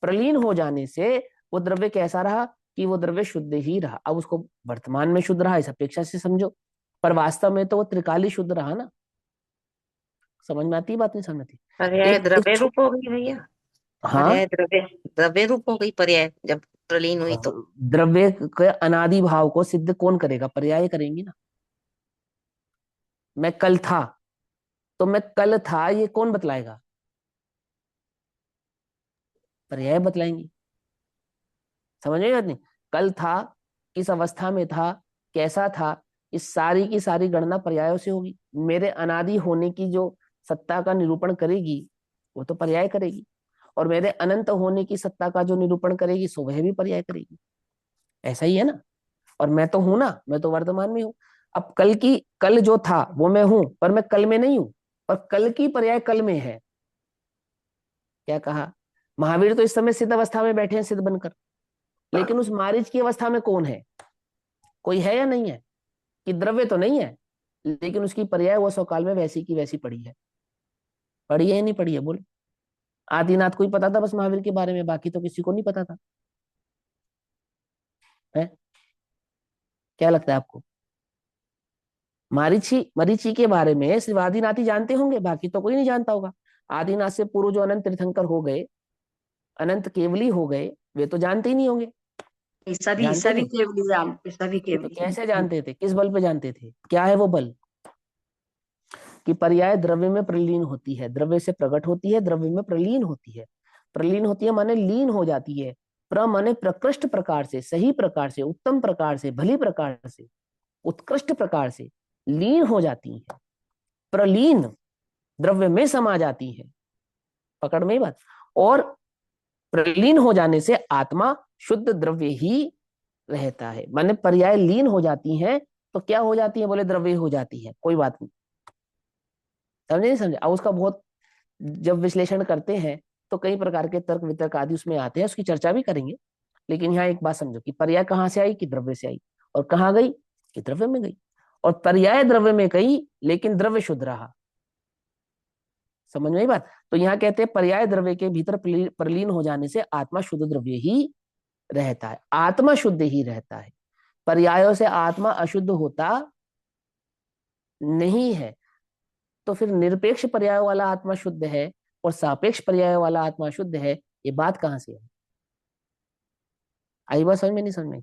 प्रलीन हो जाने से वो द्रव्य कैसा रहा? कि वो द्रव्य शुद्ध ही रहा। अब उसको वर्तमान में शुद्ध रहा इस अपेक्षा से समझो, पर वास्तव में तो वो त्रिकाली शुद्ध रहा ना। समझ में आती है बात? नहीं समझ आती? पर्याय एक एक द्रव्य रूप हो गई भैया। हाँ। पर्याय द्रव्य द्रव्य रूप हो गई पर्याय जब प्रलीन हुई तो। द्रव्य के अनादि भाव को सिद्ध कौन करेगा? पर्याय करेंगे ना। मैं कल था, तो मैं कल था ये कौन बतलाएगा? पर्याय बतलाएंगे। समझ में बात? नहीं, कल था, किस अवस्था में था, कैसा था, इस सारी की सारी गणना पर्यायों से होगी। मेरे अनादि होने की जो सत्ता का निरूपण करेगी वो तो पर्याय करेगी, और मेरे अनंत होने की सत्ता का जो निरूपण करेगी सो वह भी पर्याय करेगी। ऐसा ही है ना। और मैं तो हूं ना, मैं तो वर्तमान में हूं। अब कल जो था वो मैं हूं, पर मैं कल में नहीं हूं, और कल की पर्याय कल में है। क्या कहा? महावीर तो इस समय सिद्ध अवस्था में बैठे हैं, सिद्ध बनकर, लेकिन उस मारीच की अवस्था में कौन है, कोई है या नहीं है? कि द्रव्य तो नहीं है, लेकिन उसकी पर्याय वो स्वकाल में वैसी की वैसी पड़ी है। पड़ी है या नहीं पड़ी है, बोल। आदिनाथ को ही पता था बस महावीर के बारे में, बाकी तो किसी को नहीं पता था, है? क्या लगता है आपको? मरीचि मरीचि के बारे में सिर्फ आदिनाथ ही जानते होंगे, बाकी तो कोई नहीं जानता होगा। आदिनाथ से पूर्व जो अनंत तीर्थंकर हो गए, अनंत केवली हो गए, वे तो जानते ही नहीं होंगे। सभी जानते सभी थे? केवली जानते, सभी तो केवली। कैसे जानते थे, किस बल पे जानते थे? क्या है वो बल? कि पर्याय द्रव्य में प्रलीन होती है, द्रव्य से प्रकट होती है, द्रव्य में प्रलीन होती है। प्रलीन होती है माने लीन हो जाती है। प्र माने प्रकृष्ट प्रकार से, सही प्रकार से, उत्तम प्रकार से, भली प्रकार से, उत्कृष्ट प्रकार से लीन हो जाती है। प्रलीन द्रव्य में समा जाती है। पकड़ में ही बात। और प्रलीन हो जाने से आत्मा शुद्ध द्रव्य ही रहता है। माने पर्याय लीन हो जाती हैं तो क्या हो जाती है, बोले द्रव्य हो जाती है। कोई बात नहीं, समझे नहीं समझे? अब उसका बहुत जब विश्लेषण करते हैं तो कई प्रकार के तर्क वितर्क आदि उसमें आते हैं, उसकी चर्चा भी करेंगे। लेकिन यहाँ एक बात समझो कि पर्याय कहाँ से आई, कि द्रव्य से आई। और कहाँ गई, कि द्रव्य में गई। और पर्याय द्रव्य में गई लेकिन द्रव्य शुद्ध रहा। समझ में आई बात? तो यहाँ कहते हैं पर्याय द्रव्य के भीतर प्रलीन हो जाने से आत्मा शुद्ध द्रव्य ही रहता है, आत्मा शुद्ध ही रहता है। पर्यायों से आत्मा अशुद्ध होता नहीं है। तो फिर निरपेक्ष पर्याय वाला आत्मा शुद्ध है और सापेक्ष पर्याय वाला आत्मा शुद्ध है, ये बात कहां से है? आई बात समझ में? नहीं समझ में?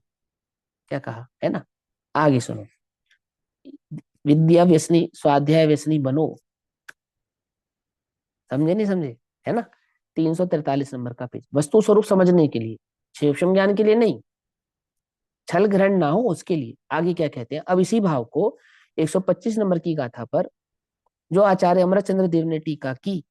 क्या कहा है ना? आगे सुनो। विद्या व्यसनी स्वाध्याय व्यसनी बनो। समझे नहीं समझे? है ना? 343 नंबर का पेज, वस्तु स्वरूप समझने के लिए, क्षेपम ज्ञान के लिए नहीं, छल ग्रहण ना हो उसके लिए। आगे क्या कहते हैं? अब इसी भाव को 125 नंबर की गाथा पर जो आचार्य अमरचंद्र देव ने टीका की,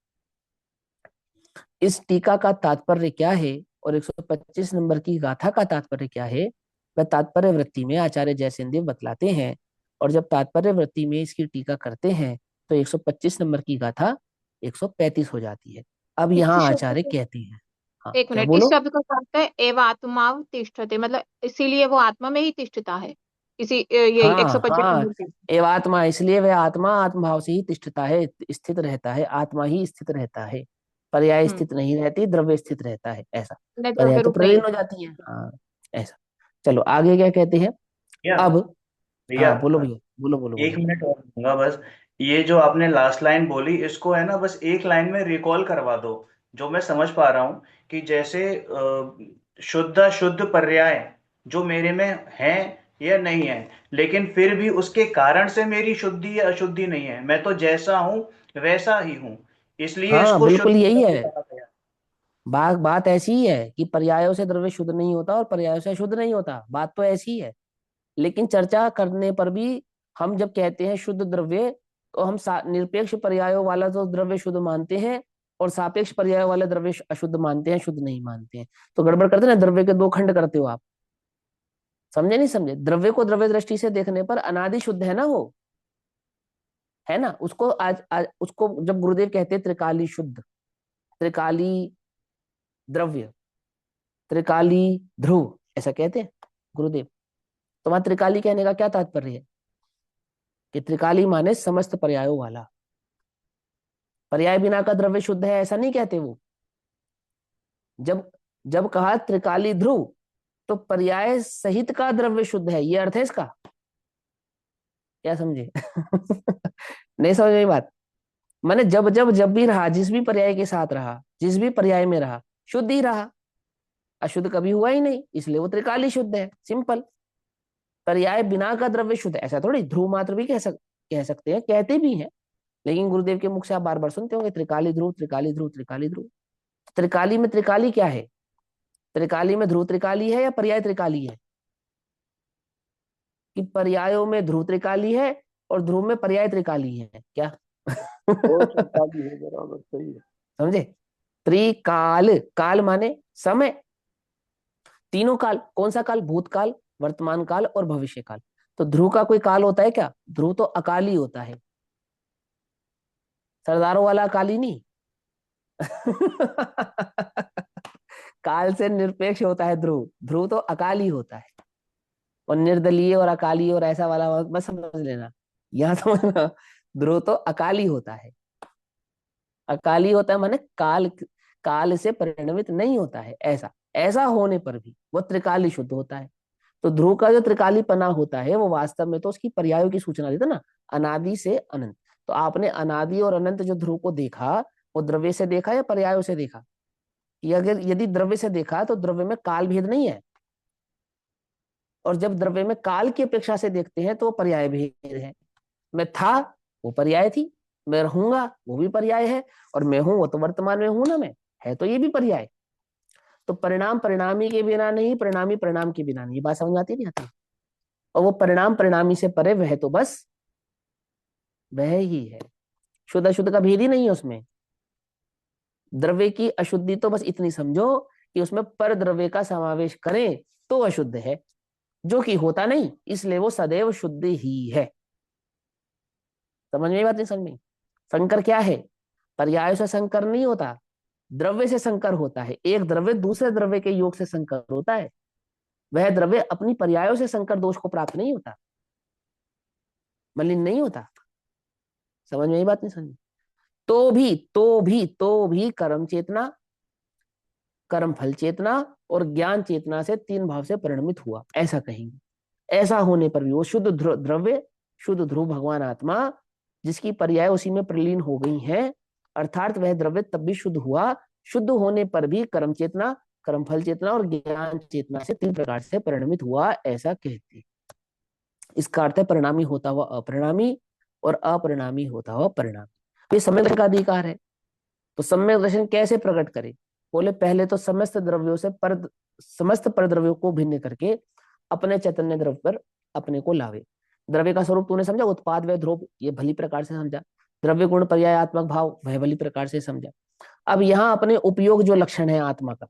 इस टीका का तात्पर्य क्या है और 125 नंबर की गाथा का तात्पर्य क्या है, वह तात्पर्य वृत्ति में आचार्य जयसेन देव बतलाते हैं। और जब तात्पर्य वृत्ति में इसकी टीका करते हैं तो 125 नंबर की गाथा 135 हो जाती है। अब इस यहाँ शब्द आचार्य को, कहते हैं, हाँ एक क्या मिनट, इस बोलो? शब्द का अर्थ है एव आत्मा तिष्ठते, मतलब इसीलिए वो आत्मा में ही तिष्ठता है। इसी ये हाँ 125 हाँ, नंबर पे। एव आत्मा, इसलिए वह आत्मा आत्मभाव से ही तिष्ठता है, स्थित रहता है, आत्मा ही स्थित रहता है। पर्याय हम्म, स्थित नहीं रहती, द्रव्य स्थित रहता है, ऐसा। न पर्याय द्रव्य तो रूप में ही प्रलीन हो जाती है, हाँ, ऐसा। चलो आगे क्या कहते हैं भैया अब? भैया हाँ बोलो भैया, बोलो बोलो एक बोलो। मिनट और दूंगा बस। ये जो आपने लास्ट लाइन बोली इसको है ना बस एक लाइन में रिकॉल करवा दो। जो मैं समझ पा रहा हूँ कि जैसे शुद्ध शुद्ध पर्याय जो मेरे में है या नहीं है, लेकिन फिर भी उसके कारण से मेरी शुद्धि या अशुद्धि नहीं है, मैं तो जैसा हूं वैसा ही हूं, इसलिए हाँ इसको बिल्कुल शुद्ध यही द्रव्य है। कहा गया। बात बात ऐसी ही है कि पर्यायों से द्रव्य शुद्ध नहीं होता और पर्यायों से अशुद्ध नहीं होता, बात तो ऐसी ही है। लेकिन चर्चा करने पर भी हम जब कहते हैं शुद्ध द्रव्य, तो हम निरपेक्ष पर्यायों वाला तो द्रव्य शुद्ध मानते हैं और सापेक्ष पर्याय वाला द्रव्य अशुद्ध मानते हैं, शुद्ध नहीं मानते हैं। तो गड़बड़ करते हैं ना, द्रव्य के दो खंड करते हो आप। समझे नहीं समझे? द्रव्य को द्रव्य दृष्टि से देखने पर अनादि शुद्ध है ना वो, है ना? उसको आज उसको जब गुरुदेव कहते हैं त्रिकाली शुद्ध, त्रिकाली द्रव्य, त्रिकाली ध्रुव, ऐसा कहते हैं गुरुदेव। तो वहां त्रिकाली कहने का क्या तात्पर्य है? कि त्रिकाली माने समस्त पर्यायों वाला। पर्याय बिना का द्रव्य शुद्ध है ऐसा नहीं कहते वो। जब जब कहा त्रिकाली ध्रुव, तो पर्याय सहित का द्रव्य शुद्ध है, ये अर्थ है इसका। क्या समझे? नहीं समझ में बात? माने जब जब जब भी रहा, जिस भी पर्याय के साथ रहा, जिस भी पर्याय में रहा, शुद्ध ही रहा, अशुद्ध कभी हुआ ही नहीं, इसलिए वो त्रिकाली शुद्ध है, सिंपल। पर्याय बिना का द्रव्य शुद्ध है ऐसा थोड़ी, ध्रुव मात्र भी कह सकते हैं, कहते भी हैं। लेकिन गुरुदेव के मुख से आप बार बार सुनते होंगे त्रिकाली ध्रुव, त्रिकाली ध्रुव, त्रिकाली ध्रुव। त्रिकाली में त्रिकाली क्या है? त्रिकाली में ध्रुव त्रिकाली है या पर्याय त्रिकाली है? कि पर्यायों में ध्रुव त्रिकाली है और ध्रुव में पर्याय त्रिकाली है क्या? और त्रिकाली है, बराबर सही है। समझे? त्रिकाल, काल माने समय, तीनों काल। कौन सा काल? भूतकाल, वर्तमान काल और भविष्य काल। तो ध्रुव का कोई काल होता है क्या? ध्रुव तो अकाली होता है, सरदारों वाला अकाली नहीं। काल से निरपेक्ष होता है ध्रुव, ध्रुव तो अकाली होता है, और निर्दलीय और अकाली और ऐसा वाला बस समझ लेना, यहाँ समझना, ध्रुव तो अकाली होता है। अकाली होता है माने काल, काल से परिणमित नहीं होता है, ऐसा, ऐसा होने पर भी वो त्रिकाली शुद्ध होता है। तो ध्रुव का जो त्रिकाली पना होता है वो वास्तव में तो उसकी पर्यायों की सूचना देता ना, अनादि से अनंत। तो आपने अनादि और अनंत जो ध्रुव को देखा, वो द्रव्य से देखा या पर्यायों से देखा? कि अगर यदि द्रव्य से देखा तो द्रव्य में काल भेद नहीं है, और जब द्रव्य में काल की अपेक्षा से देखते हैं तो वो पर्याय भेद है। मैं था वो पर्याय थी, मैं रहूंगा वो भी पर्याय है, और मैं हूं वो तो वर्तमान में हूं ना मैं, है तो ये भी पर्याय। तो परिणाम परिणामी के बिना नहीं, परिणामी परिणाम के बिना नहीं, ये बात समझ में आती नहीं आती? और वो परिणाम परिणामी से परे वह तो बस वह ही है, शुद्ध अशुद्ध का भेद ही नहीं है उसमें। द्रव्य की अशुद्धि तो बस इतनी समझो कि उसमें पर द्रव्य का समावेश करें तो अशुद्ध है, जो कि होता नहीं, इसलिए वो सदैव शुद्ध ही है। समझ में बात नहीं? समझ में? संकर क्या है? पर्याय से संकर नहीं होता, द्रव्य से संकर होता है। एक द्रव्य दूसरे द्रव्य के योग से संकर होता है, वह द्रव्य अपनी पर्यायों से संकर दोष को प्राप्त नहीं होता, मलिन नहीं होता। समझ में बात नहीं? समझ? तो भी कर्म चेतना, कर्म फल चेतना और ज्ञान चेतना से तीन भाव से परिणमित हुआ, ऐसा कहेंगे। ऐसा होने पर भी वो शुद्ध द्रव्य, शुद्ध ध्रुव भगवान आत्मा, जिसकी पर्याय उसी में प्रलीन हो गई हैं, अर्थात वह द्रव्य तब भी शुद्ध हुआ, शुद्ध होने पर भी कर्म चेतना, कर्म फल चेतना और ज्ञान चेतना से तीन प्रकार से परिणमित हुआ, ऐसा कहते हैं। इसका अर्थ है परिणामी होता हुआ अपरिणामी और अपरिणामी होता हुआ परिणामी। ये सम्यक दर्शन का अधिकार है। तो सम्यक दर्शन कैसे प्रकट करे? बोले पहले तो समस्त द्रव्यों से समस्त परद्रव्यों को भिन्न करके अपने चैतन्य द्रव्य पर अपने को लावे। द्रव्य का स्वरूप तूने समझा, उत्पाद व ध्रुव, ये भली प्रकार से समझा। द्रव्य गुण पर्यायात्मक भाव, वह भली प्रकार से समझा। अब यहाँ अपने उपयोग जो लक्षण है आत्मा का,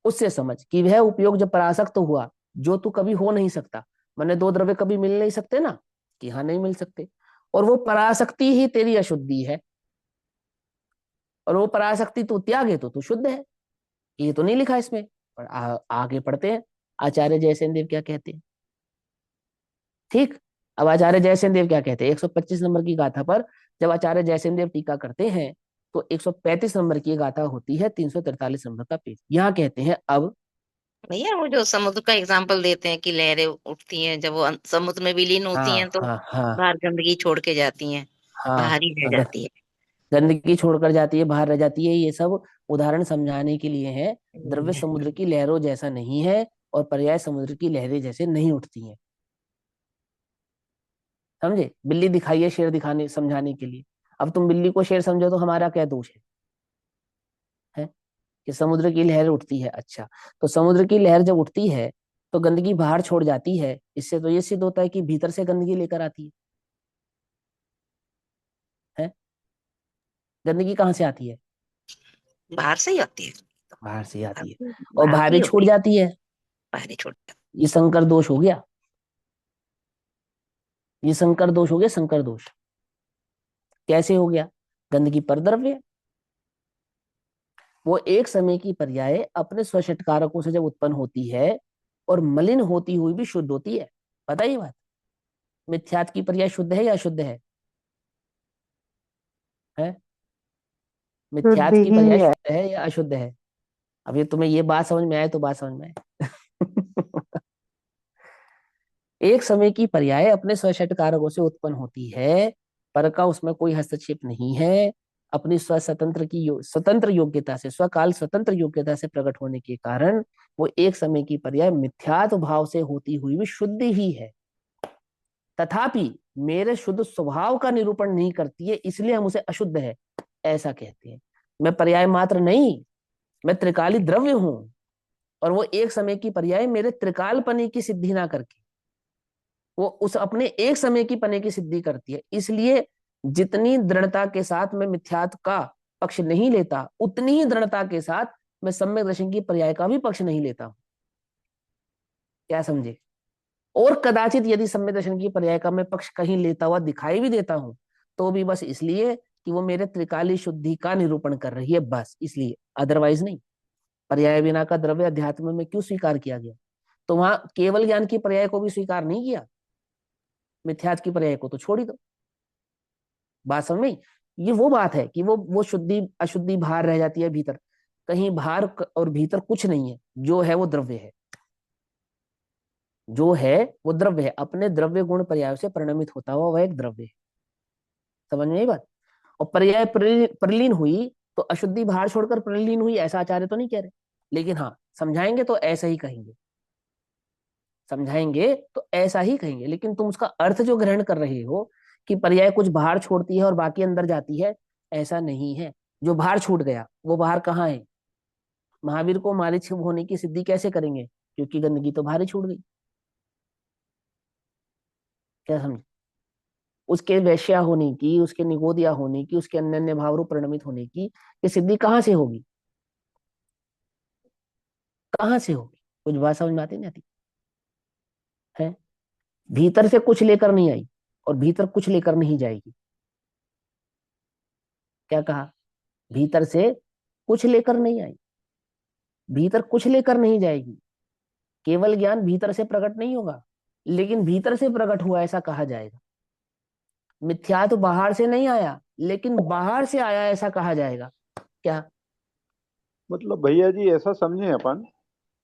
उससे समझ कि वह उपयोग जब परासक्त हुआ, जो तू कभी हो नहीं सकता, मैंने दो द्रव्य कभी मिल नहीं सकते ना, कि हाँ नहीं मिल सकते, और वो पराशक्ति ही तेरी अशुद्धि है, और वो पराशक्ति तू त्यागे तो तू शुद्ध है। ये तो नहीं लिखा इसमें, पर आगे पढ़ते हैं आचार्य जयसेन देव क्या कहते हैं। ठीक, अब आचार्य जयसेन देव क्या कहते हैं 125 नंबर की गाथा पर, जब आचार्य जयसेन देव टीका करते हैं तो 135 नंबर की गाथा होती है 343 नंबर का पेज। यहाँ कहते हैं अब भैया वो जो समुद्र का एग्जाम्पल देते हैं कि लहरें उठती हैं, जब वो समुद्र में विलीन होती हाँ हैं तो हाँ हाँ बाहर गंदगी छोड़ के जाती हैं, हाँ, बाहर ही रह जाती है। गंदगी छोड़कर जाती है, बाहर रह जाती है, ये सब उदाहरण समझाने के लिए है। द्रव्य हम्म, समुद्र की लहरों जैसा नहीं है, और पर्याय समुद्र की लहरें जैसे नहीं उठती हैं। समझे? बिल्ली दिखाई है शेर दिखाने समझाने के लिए, अब तुम बिल्ली को शेर समझो तो हमारा क्या दोष है? कि समुद्र की लहर उठती है, अच्छा, तो समुद्र की लहर जब उठती है तो गंदगी बाहर छोड़ जाती है, इससे तो ये सिद्ध होता है कि भीतर से गंदगी लेकर आती है? गंदगी कहाँ से आती है? बाहर से ही आती है, बाहर से आती है, और बाहर बाहर की ही छोड़ होती है, जाती है। बाहर ही छोड़ जाती ये संकर दोष हो गया, ये संकर दोष हो गया, संकर दोष। कैसे हो गया? गंदगी पर द्रव्य, वो एक समय की पर्याय अपने स्वषटकारकों से जब उत्पन्न होती है और मलिन होती हुई भी शुद्ध होती है। पता ये बात? मिथ्यात की पर्याय शुद्ध है या अशुद्ध है? शुद्ध मिथ्यात की ही पर्याय है। शुद्ध है या अशुद्ध है? अब ये तुम्हें ये बात समझ में आए तो बात समझ में आए। एक समय की पर्याय अपने स्वषट कारकों से उत्पन्न होती है, पर का उसमें कोई हस्तक्षेप नहीं है। अपनी स्व स्वतंत्र स्वतंत्र योग्यता से, स्वकाल स्वतंत्र योग्यता से प्रकट होने के कारण वो एक समय की पर्याय मिथ्यात्व भाव से होती हुई भी शुद्ध ही है। तथापि मेरे शुद्ध स्वभाव का निरूपण नहीं करती है, इसलिए हम उसे अशुद्ध है ऐसा कहते हैं। मैं पर्याय मात्र नहीं, मैं त्रिकाली द्रव्य हूं, और वो एक समय की पर्याय मेरे त्रिकालपने की सिद्धि ना करके वो उस अपने एक समय की पने की सिद्धि करती है। इसलिए जितनी दृढ़ता के साथ मैं मिथ्यात्व का पक्ष नहीं लेता, उतनी ही दृढ़ता के साथ मैं सम्यक दर्शन की पर्याय का भी पक्ष नहीं लेता हूं। क्या समझे? और कदाचित यदि सम्यक दर्शन की पर्याय का मैं पक्ष कहीं लेता हुआ दिखाई भी देता हूं, तो भी बस इसलिए कि वो मेरे त्रिकाली शुद्धि का निरूपण कर रही है, बस इसलिए, अदरवाइज नहीं। पर्याय बिना का द्रव्य अध्यात्म में क्यों स्वीकार किया गया? तो वहां केवल ज्ञान की पर्याय को भी स्वीकार नहीं किया, मिथ्यात्व की पर्याय को तो छोड़ ही दो। बात समझ में आई? ये वो बात है कि वो शुद्धि अशुद्धि बाहर रह जाती है, भीतर कहीं बाहर और भीतर कुछ नहीं है, जो है वो द्रव्य है, जो है वो द्रव्य है, अपने द्रव्य गुण पर्याय से परिणमित होता हुआ वह एक द्रव्य है। समझ में आई बात? और पर्याय प्रलीन हुई तो अशुद्धि बाहर छोड़कर प्रलीन हुई, ऐसा आचार्य तो नहीं कह रहे, लेकिन हाँ समझाएंगे तो ऐसा ही कहेंगे, समझाएंगे तो ऐसा ही कहेंगे, लेकिन तुम उसका अर्थ जो ग्रहण कर रहे हो कि पर्याय कुछ बाहर छोड़ती है और बाकी अंदर जाती है, ऐसा नहीं है। जो बाहर छूट गया वो बाहर कहाँ है? महावीर को मालिक होने की सिद्धि कैसे करेंगे? क्योंकि गंदगी तो बाहर ही छूट गई। क्या समझ? उसके वैश्या होने की, उसके निगोदिया होने की, उसके अन्य भाव रूप परिणमित होने की ये सिद्धि कहाँ से होगी? कहाँ से होगी? कुछ बात समझ में आती नहीं आती है? भीतर से कुछ लेकर नहीं आई और भीतर कुछ लेकर नहीं जाएगी। क्या कहा? भीतर से कुछ लेकर नहीं आई, भीतर कुछ लेकर नहीं जाएगी। केवल ज्ञान भीतर से प्रकट नहीं होगा, लेकिन भीतर से प्रकट हुआ ऐसा कहा जाएगा। मिथ्या तो बाहर से नहीं आया, लेकिन बाहर से आया ऐसा कहा जाएगा। क्या? मतलब भैया जी ऐसा समझे अपन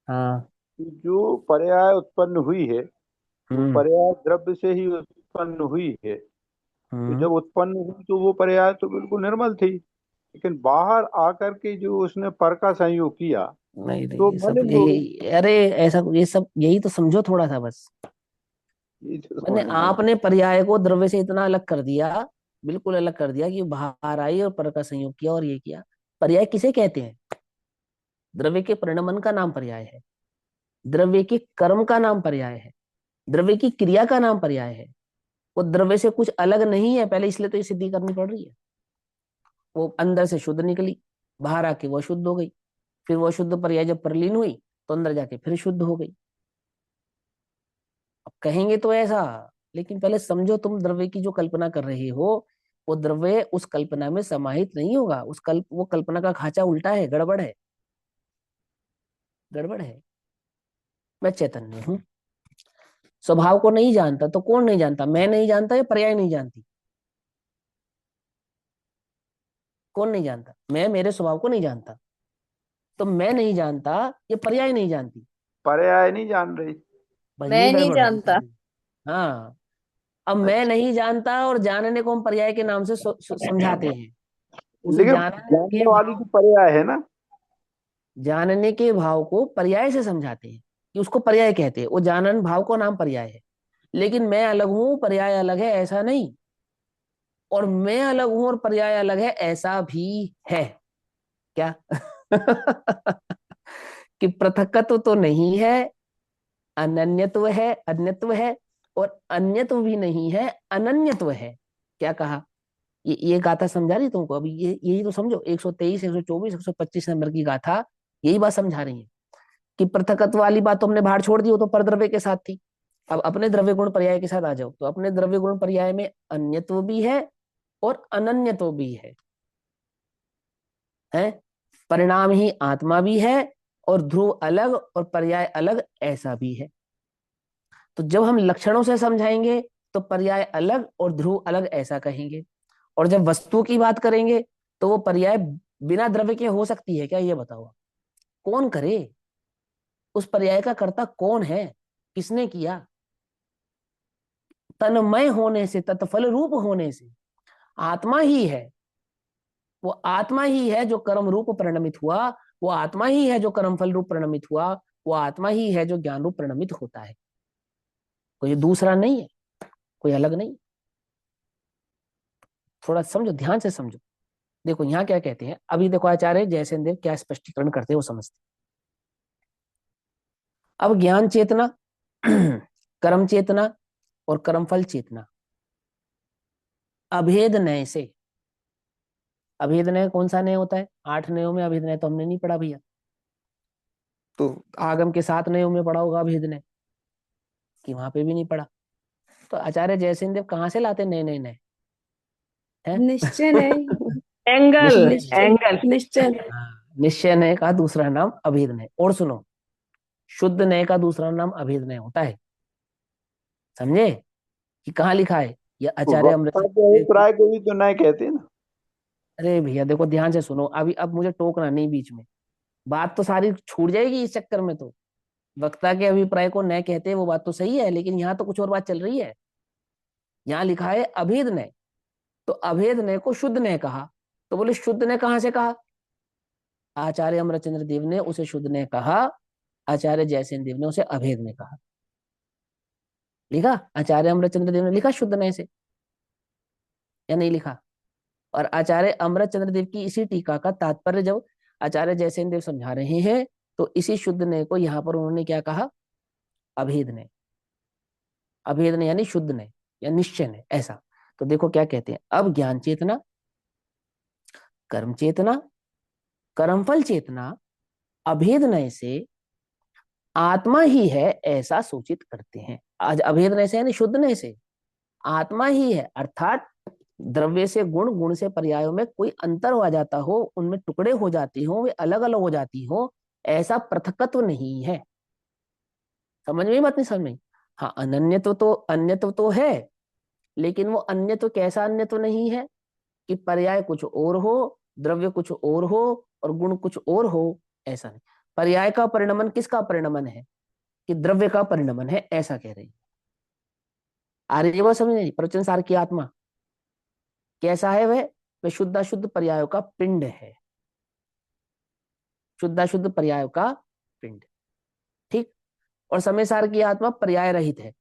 हाँ। कि जो पर्याय उत्पन्न हुई है वो हम्म। पर्याय द्रव्य से ही उत्पन्न हुई है। तो हम्म। जब उत्पन्न हुई तो वो पर्याय तो बिल्कुल निर्मल थी, लेकिन बाहर आकर के जो उसने पर का संयोग किया नहीं नहीं, तो ये सब मलिन हो गई। यही, अरे ऐसा ये सब यही तो समझो थोड़ा सा बस। ये तो मैंने समझ में नहीं आपने पर्याय को द्रव्य से इतना अलग कर दिया, बिल्कुल अलग कर दिया कि बाहर आई और पर का संयोग किया और ये किया। पर्याय किसे कहते हैं? द्रव्य के परिणमन का नाम पर्याय है, द्रव्य के कर्म का नाम पर्याय है, द्रव्य की क्रिया का नाम पर्याय है। वो द्रव्य से कुछ अलग नहीं है पहले, इसलिए तो ये सिद्धि करनी पड़ रही है। वो अंदर से शुद्ध निकली, बाहर आके वो शुद्ध हो गई, फिर वो शुद्ध पर्याय जब प्रलीन हुई तो अंदर जाके फिर शुद्ध हो गई। अब कहेंगे तो ऐसा, लेकिन पहले समझो तुम द्रव्य की जो कल्पना कर रहे हो, वो द्रव्य उस कल्पना में समाहित नहीं होगा। वो कल्पना का खांचा उल्टा है, गड़बड़ है, गड़बड़ है। मैं चैतन्य हूँ, स्वभाव को नहीं जानता तो कौन नहीं जानता? मैं नहीं जानता या पर्याय नहीं जानती? कौन नहीं जानता? मैं मेरे स्वभाव को नहीं जानता, तो मैं नहीं जानता, ये पर्याय नहीं जानती। पर्याय नहीं जान रही। बस ये मैं नहीं गड़बड़ है जानता। सारी। हाँ। अब मैं अच्छा, नहीं जानता और जानने को हम पर्याय के नाम से समझाते हैं। उस लेकिन जानने के जानने वाली भाव, तो पर्याय है ना। जानने के भाव को पर्याय से समझाते हैं कि उसको पर्याय कहते हैं। वो जानन भाव को नाम पर्याय है, लेकिन मैं अलग हूं पर्याय अलग है ऐसा नहीं, और मैं अलग हूं और पर्याय अलग है ऐसा भी है। क्या? कि पृथकत्व तो नहीं है, अनन्यत्व है, अन्यत्व है, और अन्यत्व भी नहीं है, अनन्यत्व है। क्या कहा? ये गाथा समझा रही तुमको अभी? ये यही तो समझो, 123 124 125 नंबर की गाथा यही बात समझा रही है कि पृथकत्व वाली बात तो हमने बाहर छोड़ दी, वो तो परद्रव्य के साथ थी। अब अपने द्रव्य गुण पर्याय के साथ आ जाओ, तो अपने द्रव्य गुण पर्याय में अन्यत्व भी है और अनन्यत्व भी है। परिणाम ही आत्मा भी है, और ध्रुव अलग और पर्याय अलग ऐसा भी है। तो जब हम लक्षणों से समझाएंगे तो पर्याय अलग और ध्रुव अलग ऐसा कहेंगे, और जब वस्तु की बात करेंगे तो वो पर्याय बिना द्रव्य के हो सकती है क्या? ये बताओ। कौन करे? उस पर्याय का कर्ता कौन है? किसने किया? तन्मय होने से, तत्फल रूप होने से आत्मा ही है। वो आत्मा ही है जो कर्म रूप परिणमित हुआ, वो आत्मा ही है जो कर्म फल रूप परिणमित हुआ, वो आत्मा ही है जो ज्ञान रूप परिणमित होता है। कोई दूसरा नहीं है, कोई अलग नहीं। थोड़ा समझो, ध्यान से समझो। देखो यहाँ क्या कहते हैं, अभी देखो आचार्य जयसेन देव क्या स्पष्टीकरण करते हैं वो समझते हैं। अब ज्ञान चेतना, कर्म चेतना और कर्मफल चेतना अभेद नय से, अभेद नय कौन सा नय होता है? 8 नयों में अभेद नय तो हमने नहीं पढ़ा भैया, तो आगम के 7 नयों में पढ़ा होगा अभेद नय, कि वहां पे भी नहीं पढ़ा। तो आचार्य जयसेन देव कहाँ से लाते नए नए नए हैं? निश्चय नहीं। एंगल, निश्चय। निश्चय एंगल। निश्चय नहीं। हाँ, निश्चय नय का दूसरा नाम अभेद नय। और सुनो, शुद्ध नय का दूसरा नाम अभेद नय होता है। समझे कि कहाँ लिखा है? ये वो आचार्य वक्ता अमृतचंद्र के देव की। अभिप्राय को भी तो नहीं कहते ना। अरे भैया देखो, ध्यान से सुनो, अभी अब मुझे टोकना नहीं बीच में, बात तो सारी छूट जाएगी इस चक्कर में। तो वक्ता के अभिप्राय को न कहते, वो बात तो सही है, लेकिन यहाँ तो कुछ और बात चल रही है। यहाँ लिखा है अभेद न, तो अभेद न को शुद्ध ने कहा, तो बोले शुद्ध ने कहां से कहा? आचार्य अमरचंद्र देव ने उसे शुद्ध ने कहा, आचार्य जयसेन देव ने उसे अभेद ने कहा। लिखा आचार्य अमरचंद्र देव ने लिखा शुद्ध ने से, या नहीं लिखा? और आचार्य अमरचंद्र देव की इसी टीका का तात्पर्य जब आचार्य जयसेन देव समझा रहे हैं, तो इसी शुद्ध ने को यहाँ पर उन्होंने क्या कहा? अभेद ने। अभेद ने यानी शुद्ध ने या निश्चय ने, ऐसा। तो देखो क्या कहते हैं, अब ज्ञान चेतना, कर्म चेतना, कर्मफल चेतना अभेद नय से आत्मा ही है ऐसा सूचित करते हैं। आज अभेद नय से यानी शुद्ध नय से आत्मा ही है, अर्थात द्रव्य से गुण, गुण से पर्यायों में कोई अंतर हो जाता हो, उनमें टुकड़े हो जाती हो, वे अलग अलग हो जाती हो, ऐसा पृथकत्व नहीं है। समझ में बात? नहीं समझ में? हाँ, अनन्यत्व तो अन्यत्व तो है, लेकिन वो अन्यत्व कैसा अन्यत्व नहीं है कि पर्याय कुछ और हो, द्रव्य कुछ और हो और गुण कुछ और हो, ऐसा नहीं। पर्याय का परिणमन किसका परिणमन है? कि द्रव्य का परिणमन है, ऐसा कह रही है। आ रही है वो समझ नहीं? प्रवचन सार की आत्मा कैसा है? वह शुद्धाशुद्ध पर्यायों का पिंड है, शुद्धाशुद्ध पर्यायों का पिंड। ठीक। और समय सार की आत्मा पर्याय रहित है।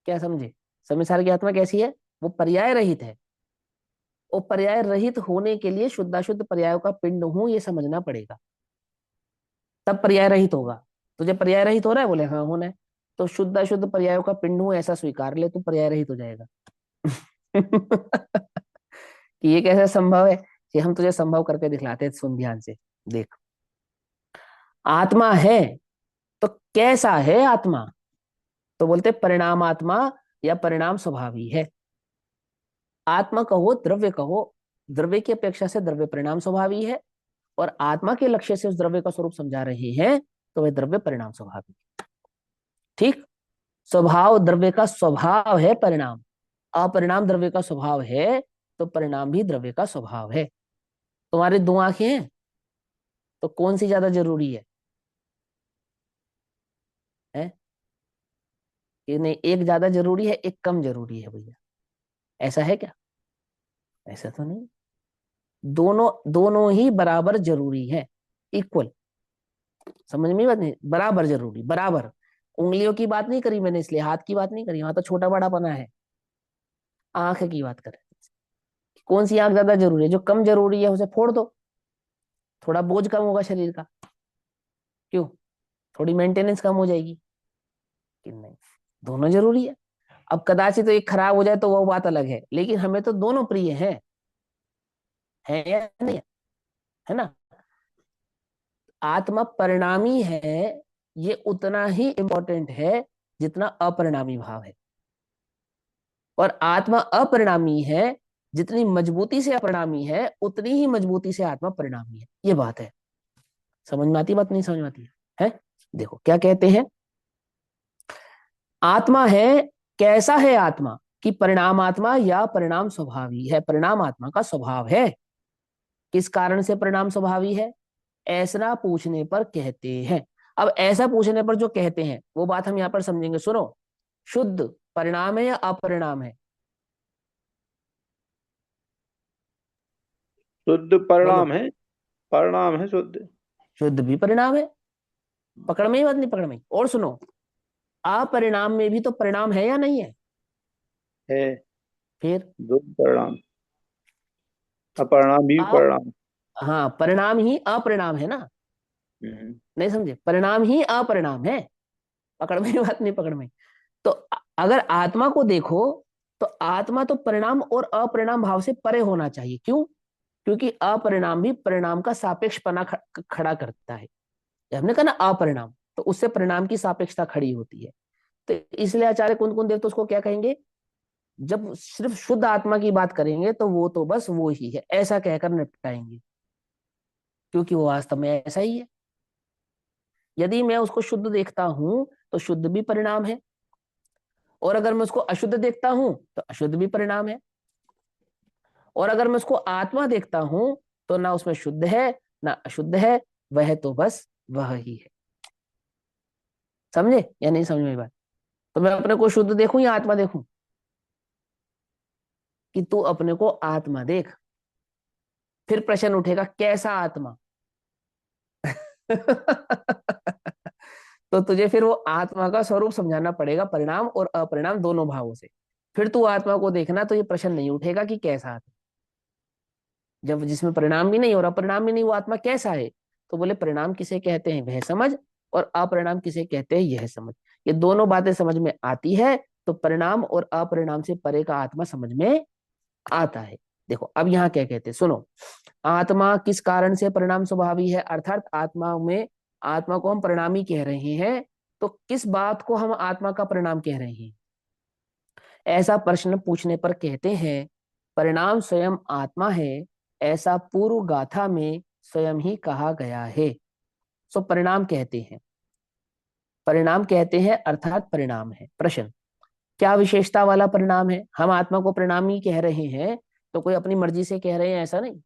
क्या समझे? समय सार की आत्मा कैसी है? वो पर्याय रहित है, और पर्याय रहित होने के लिए शुद्धाशुद्ध पर्यायों का पिंड हूं, ये समझना पड़ेगा, तब पर्याय रहित होगा। तुझे पर्याय रहित हो रहा है? बोले हाँ होना है, तो शुद्ध अशुद्ध पर्यायों का पिंड हूं ऐसा स्वीकार ले, तू पर्याय रहित हो जाएगा। कि ये कैसे संभव है? कि हम तुझे संभव करके दिखलाते हैं, सुन ध्यान से। देख, आत्मा है तो कैसा है आत्मा? तो बोलते परिणाम आत्मा या परिणाम स्वभावी है। आत्मा कहो, द्रव्य कहो, द्रव्य की अपेक्षा से द्रव्य परिणाम स्वभावी है, और आत्मा के लक्ष्य से उस द्रव्य का स्वरूप समझा रहे हैं, तो वह द्रव्य परिणाम स्वभावी है। ठीक। स्वभाव द्रव्य का स्वभाव है परिणाम, अपरिणाम द्रव्य का स्वभाव है, तो परिणाम भी द्रव्य का स्वभाव है। तुम्हारी दो आंखें हैं, तो कौन सी ज्यादा जरूरी है? कि नहीं, एक ज्यादा जरूरी है, एक कम जरूरी है भैया, ऐसा है क्या? ऐसा तो नहीं, दोनों दोनों ही बराबर जरूरी है, इक्वल। समझ में बात नहीं? बराबर जरूरी, बराबर। उंगलियों की बात नहीं करी मैंने, इसलिए हाथ की बात नहीं करी, वहां तो छोटा बड़ा पना है। आंख की बात करें, कौन सी आंख ज्यादा जरूरी है? जो कम जरूरी है उसे फोड़ दो, थोड़ा बोझ कम होगा शरीर का, क्यों? थोड़ी मेंटेनेंस कम हो जाएगी कि नहीं? दोनों जरूरी है। अब कदाचित तो एक खराब हो जाए तो वो बात अलग है, लेकिन हमें तो दोनों प्रिय हैं, है या नहीं? है ना? आत्मा परिणामी है, ये उतना ही इंपॉर्टेंट है जितना अपरिणामी भाव है, और आत्मा अपरिणामी है, जितनी मजबूती से अपरिणामी है उतनी ही मजबूती से आत्मा परिणामी है। ये बात है। समझ में आती बात? नहीं समझ में आती है? देखो क्या कहते हैं, आत्मा है, कैसा है आत्मा? कि परिणाम आत्मा या परिणाम स्वभावी है, परिणाम आत्मा का स्वभाव है। किस कारण से परिणाम स्वभावी है? ऐसा पूछने पर कहते हैं। अब ऐसा पूछने पर जो कहते हैं वो बात हम यहां पर समझेंगे। सुनो, शुद्ध परिणाम है या अपरिणाम है? शुद्ध बोलो। परिणाम है, परिणाम है शुद्ध। शुद्ध भी परिणाम है, पकड़ में ही बात नहीं? पकड़ में ही। और सुनो, अपरिणाम में भी तो परिणाम है या नहीं है? है। फिर दो परिणाम, अपरिणाम भी आप, परिणाम। हाँ, परिणाम ही अपरिणाम है ना? हम्म। नहीं समझे? परिणाम ही अपरिणाम है, पकड़ में ही बात नहीं? पकड़ में। तो अगर आत्मा को देखो, तो आत्मा तो परिणाम और अपरिणाम भाव से परे होना चाहिए। क्यों? क्योंकि अपरिणाम भी परिणाम का सापेक्षपना खड़ा करता है। जब हमने कहा ना अपरिणाम, तो उससे परिणाम की सापेक्षता खड़ी होती है। तो इसलिए आचार्य कुंद कुंद देव तो उसको क्या कहेंगे? जब सिर्फ शुद्ध आत्मा की बात करेंगे तो वो तो बस वो ही है, ऐसा कहकर निपटाएंगे, क्योंकि वो वास्तव में ऐसा ही है। यदि मैं उसको शुद्ध देखता हूं तो शुद्ध भी परिणाम है, और अगर मैं उसको अशुद्ध देखता हूं तो अशुद्ध भी परिणाम है, और अगर मैं उसको आत्मा देखता हूं तो ना उसमें शुद्ध है ना अशुद्ध है, वह तो बस वह ही है। समझे या नहीं समझ में बात? तो मैं अपने को शुद्ध देखूं या आत्मा देखूं? कि तू अपने को आत्मा देख। फिर प्रश्न उठेगा कैसा आत्मा? तो तुझे फिर वो आत्मा का स्वरूप समझाना पड़ेगा, परिणाम और अपरिणाम दोनों भावों से। फिर तू आत्मा को देखना तो ये प्रश्न नहीं उठेगा कि कैसा आत्मा, जब जिसमें परिणाम भी नहीं और अपरिणाम भी नहीं, वो आत्मा कैसा है? तो बोले परिणाम किसे कहते हैं वह समझ, और अपरिणाम किसे कहते हैं यह समझ। ये दोनों बातें समझ में आती है तो परिणाम और अपरिणाम से परे का आत्मा समझ में आता है। देखो अब यहाँ क्या कहते हैं, सुनो। आत्मा किस कारण से परिणाम स्वभावी है, अर्थात आत्मा में, आत्मा को हम परिणामी कह रहे हैं, तो किस बात को हम आत्मा का परिणाम कह रहे हैं? ऐसा प्रश्न पूछने पर कहते हैं परिणाम स्वयं आत्मा है, ऐसा पूर्व गाथा में स्वयं ही कहा गया है। सो परिणाम कहते हैं, परिणाम कहते हैं अर्थात परिणाम है। प्रश्न, क्या विशेषता वाला परिणाम है? हम आत्मा को परिणामी कह रहे हैं तो कोई अपनी मर्जी से कह रहे हैं ऐसा नहीं।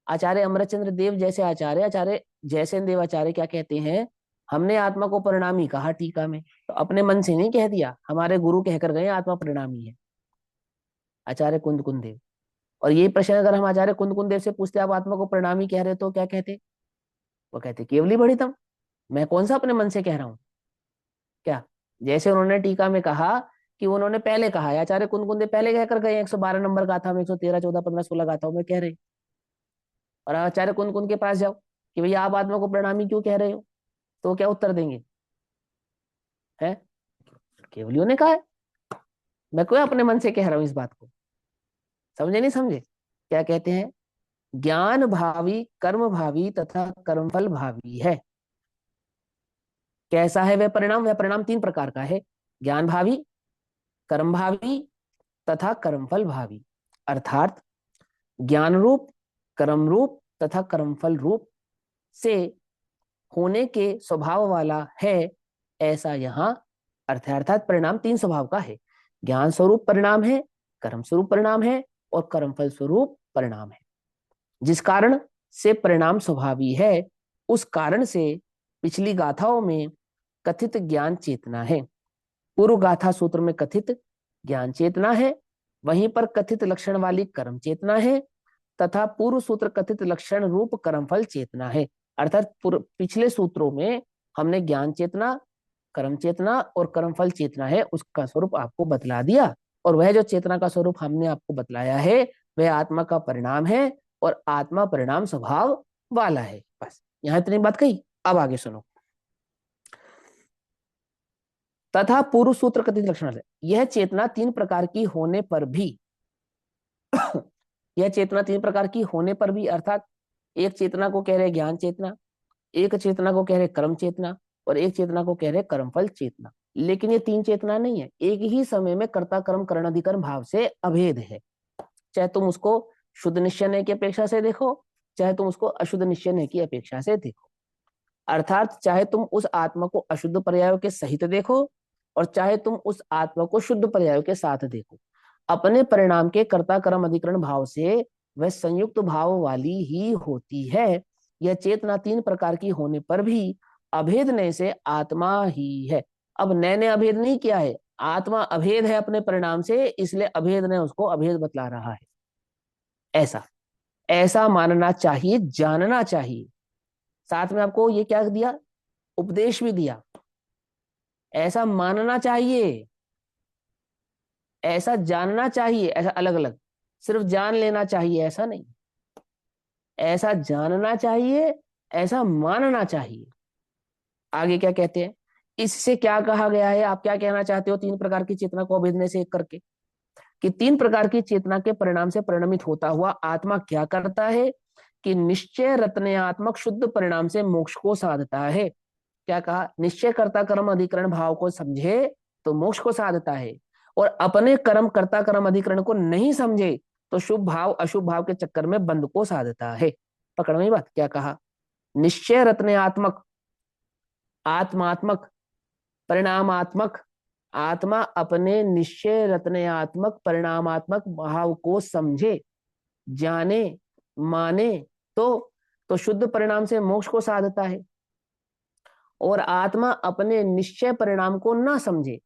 आचार्य अमरचंद्र देव जैसे आचार्य, आचार्य जयसेन देव आचार्य क्या कहते हैं, हमने आत्मा को परिणामी कहा टीका में, तो अपने मन से नहीं कह दिया, हमारे गुरु कहकर गए आत्मा परिणामी है, आचार्य कुंद कुंद देव। और यही प्रश्न अगर हम आचार्य कुंद कुंद देव से पूछते आप आत्मा को परिणामी कह रहे तो क्या कहते? वो कहते केवली बढ़ितम, मैं कौन सा अपने मन से कह रहा हूं क्या? जैसे उन्होंने टीका में कहा कि उन्होंने पहले कहा है, आचार्य कुंद कुंद देव पहले कहकर गए 112 नंबर गाथा में, 113 14 15 16 गाथाओं में कह रहे, और आचार्य कुंद कुंद के पास जाओ कि भैया आप आत्मा को परिणामी क्यों कह रहे हो, तो क्या उत्तर देंगे? है केवलियों ने कहा है, मैं क्यों अपने मन से कह रहा हूं इस बात को? समझे नहीं समझे? क्या कहते हैं, ज्ञान भावी, कर्म भावी तथा कर्मफल भावी है। कैसा है वह परिणाम? वह परिणाम तीन प्रकार का है, ज्ञान भावी, कर्म भावी तथा कर्मफल भावी। अर्थात ज्ञान रूप, कर्म रूप तथा कर्मफल रूप से होने के स्वभाव वाला है, ऐसा यहाँ अर्थ है। अर्थात परिणाम तीन स्वभाव का है, ज्ञान स्वरूप परिणाम है, कर्म स्वरूप परिणाम है और कर्मफल स्वरूप परिणाम है। जिस कारण से परिणाम स्वभावी है, उस कारण से पिछली गाथाओं में कथित ज्ञान चेतना है। पूर्व गाथा सूत्र में कथित ज्ञान चेतना है, वहीं पर कथित लक्षण वाली कर्म चेतना है, तथा पूर्व सूत्र कथित लक्षण रूप कर्मफल चेतना है। अर्थात पिछले सूत्रों में हमने ज्ञान चेतना, कर्म चेतना और कर्मफल चेतना है उसका स्वरूप आपको बतला दिया, और वह जो चेतना का स्वरूप हमने आपको बतलाया है वह आत्मा का परिणाम है, और आत्मा परिणाम स्वभाव वाला है। बस यहां इतनी बात कही। अब आगे सुनो। तथा पूर्व सूत्र कथित लक्षण है, यह चेतना तीन प्रकार की होने पर भी यह चेतना तीन प्रकार की होने पर भी, अर्थात एक चेतना को कह रहे ज्ञान चेतना, एक चेतना को कह रहे कर्म चेतना, और एक चेतना को कह रहे कर्मफल चेतना। लेकिन ये तीन चेतना नहीं है, एक ही समय में कर्ता कर्म करणाधिकरण भाव से अभेद है। चाहे तुम उसको शुद्ध निश्चय की अपेक्षा से देखो, चाहे तुम उसको अशुद्ध निश्चय की अपेक्षा से देखो। अर्थात चाहे तुम उस आत्मा को अशुद्ध पर्यायों के सहित देखो, और चाहे तुम उस आत्मा को शुद्ध पर्यायों के साथ देखो, अपने परिणाम के कर्ता कर्म अधिकरण भाव से वह संयुक्त भाव वाली ही होती है। यह चेतना तीन प्रकार की होने पर भी अभेद नय से आत्मा ही है। अब नय ने अभेद नहीं किया है, आत्मा अभेद है अपने परिणाम से, इसलिए अभेद ने उसको अभेद बतला रहा है। ऐसा ऐसा मानना चाहिए, जानना चाहिए। साथ में आपको ये क्या दिया, उपदेश भी दिया। ऐसा मानना चाहिए, ऐसा जानना चाहिए, ऐसा अलग अलग, सिर्फ जान लेना चाहिए ऐसा नहीं, ऐसा जानना चाहिए, ऐसा मानना चाहिए। आगे क्या कहते हैं, इससे क्या कहा गया है, आप क्या कहना चाहते हो तीन प्रकार की चेतना को अभेदने से एक करके? कि तीन प्रकार की चेतना के परिणाम से परिणमित होता हुआ आत्मा क्या करता है कि निश्चय रत्नयात्मक शुद्ध परिणाम से मोक्ष को साधता है। क्या कहा, निश्चय कर्ता कर्म अधिकरण भाव को समझे तो मोक्ष को साधता है, और अपने कर्म कर्ता कर्म अधिकरण को नहीं समझे तो शुभ भाव अशुभ भाव के चक्कर में बंध को साधता है। पकड़ में बात, क्या कहा? निश्चय रत्नात्मक, आत्मात्मक, परिणामात्मक, आत्मा अपने निश्चय रत्नात्मक परिणामात्मक भाव को समझे, जाने, माने तो शुद्ध परिणाम से मोक्ष को साधता है। और आत्मा अपने निश्चय परिणाम को ना समझे,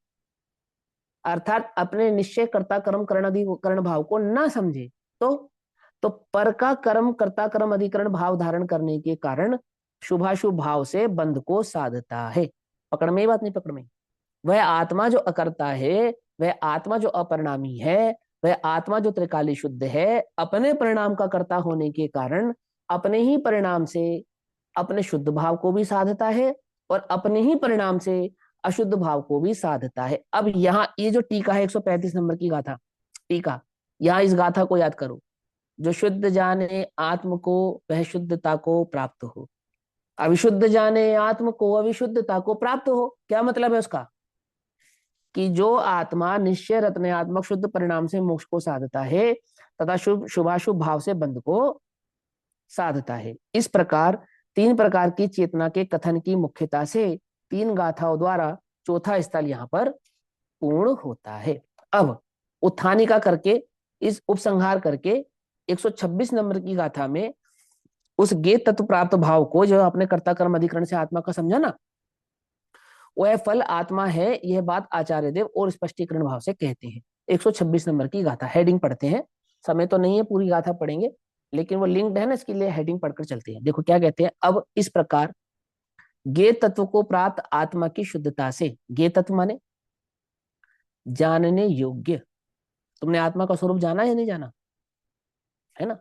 अर्थात अपने निश्चय कर्ता कर्म करण भाव को ना समझे तो पर का कर्म कर्ता कर्म अधिकरण भाव धारण करने के कारण शुभाशुभ भाव से बंध को साधता है। पकड़ में, बात नहीं पकड़ में? वह आत्मा जो अकर्ता है, वह आत्मा जो अपरिणामी है, वह आत्मा जो त्रिकाली शुद्ध है, अपने परिणाम का कर्ता होने के कारण अपने ही परिणाम से अपने शुद्ध भाव को भी साधता है और अपने ही परिणाम से अशुद्ध भाव को भी साधता है। अब यहाँ ये जो टीका है 135 नंबर की गाथा टीका, यहाँ इस गाथा को याद करो। जो शुद्ध जाने आत्म को वह शुद्धता को प्राप्त हो, अविशुद्ध जाने आत्म को अविशुद्धता को प्राप्त हो। क्या मतलब है उसका? कि जो आत्मा निश्चय रत्नात्मक शुद्ध परिणाम से मोक्ष को साधता है तथा शुभाशुभ भाव से बंध को साधता है। इस प्रकार 3 प्रकार की चेतना के कथन की मुख्यता से 3 गाथाओं द्वारा चौथा स्थल यहाँ पर पूर्ण होता है। अब उत्थानिका करके, इस उपसंहार करके 126 नंबर की गाथा में उस गेत तत्व प्राप्त भाव को जो अपने कर्ता कर्म अधिकरण से आत्मा का समझा ना, वह फल आत्मा है, यह बात आचार्य देव और स्पष्टीकरण भाव से कहते हैं। 126 नंबर की गाथा हेडिंग पढ़ते हैं, समय तो नहीं है पूरी गाथा पढ़ेंगे, लेकिन वो लिंक्ड है ना, इसके लिए हेडिंग पढ़कर चलते हैं। देखो क्या कहते हैं। अब इस प्रकार गे तत्व को प्राप्त आत्मा की शुद्धता से, गे तत्व माने जानने योग्य। तुमने आत्मा का स्वरूप जाना या नहीं जाना? है ना?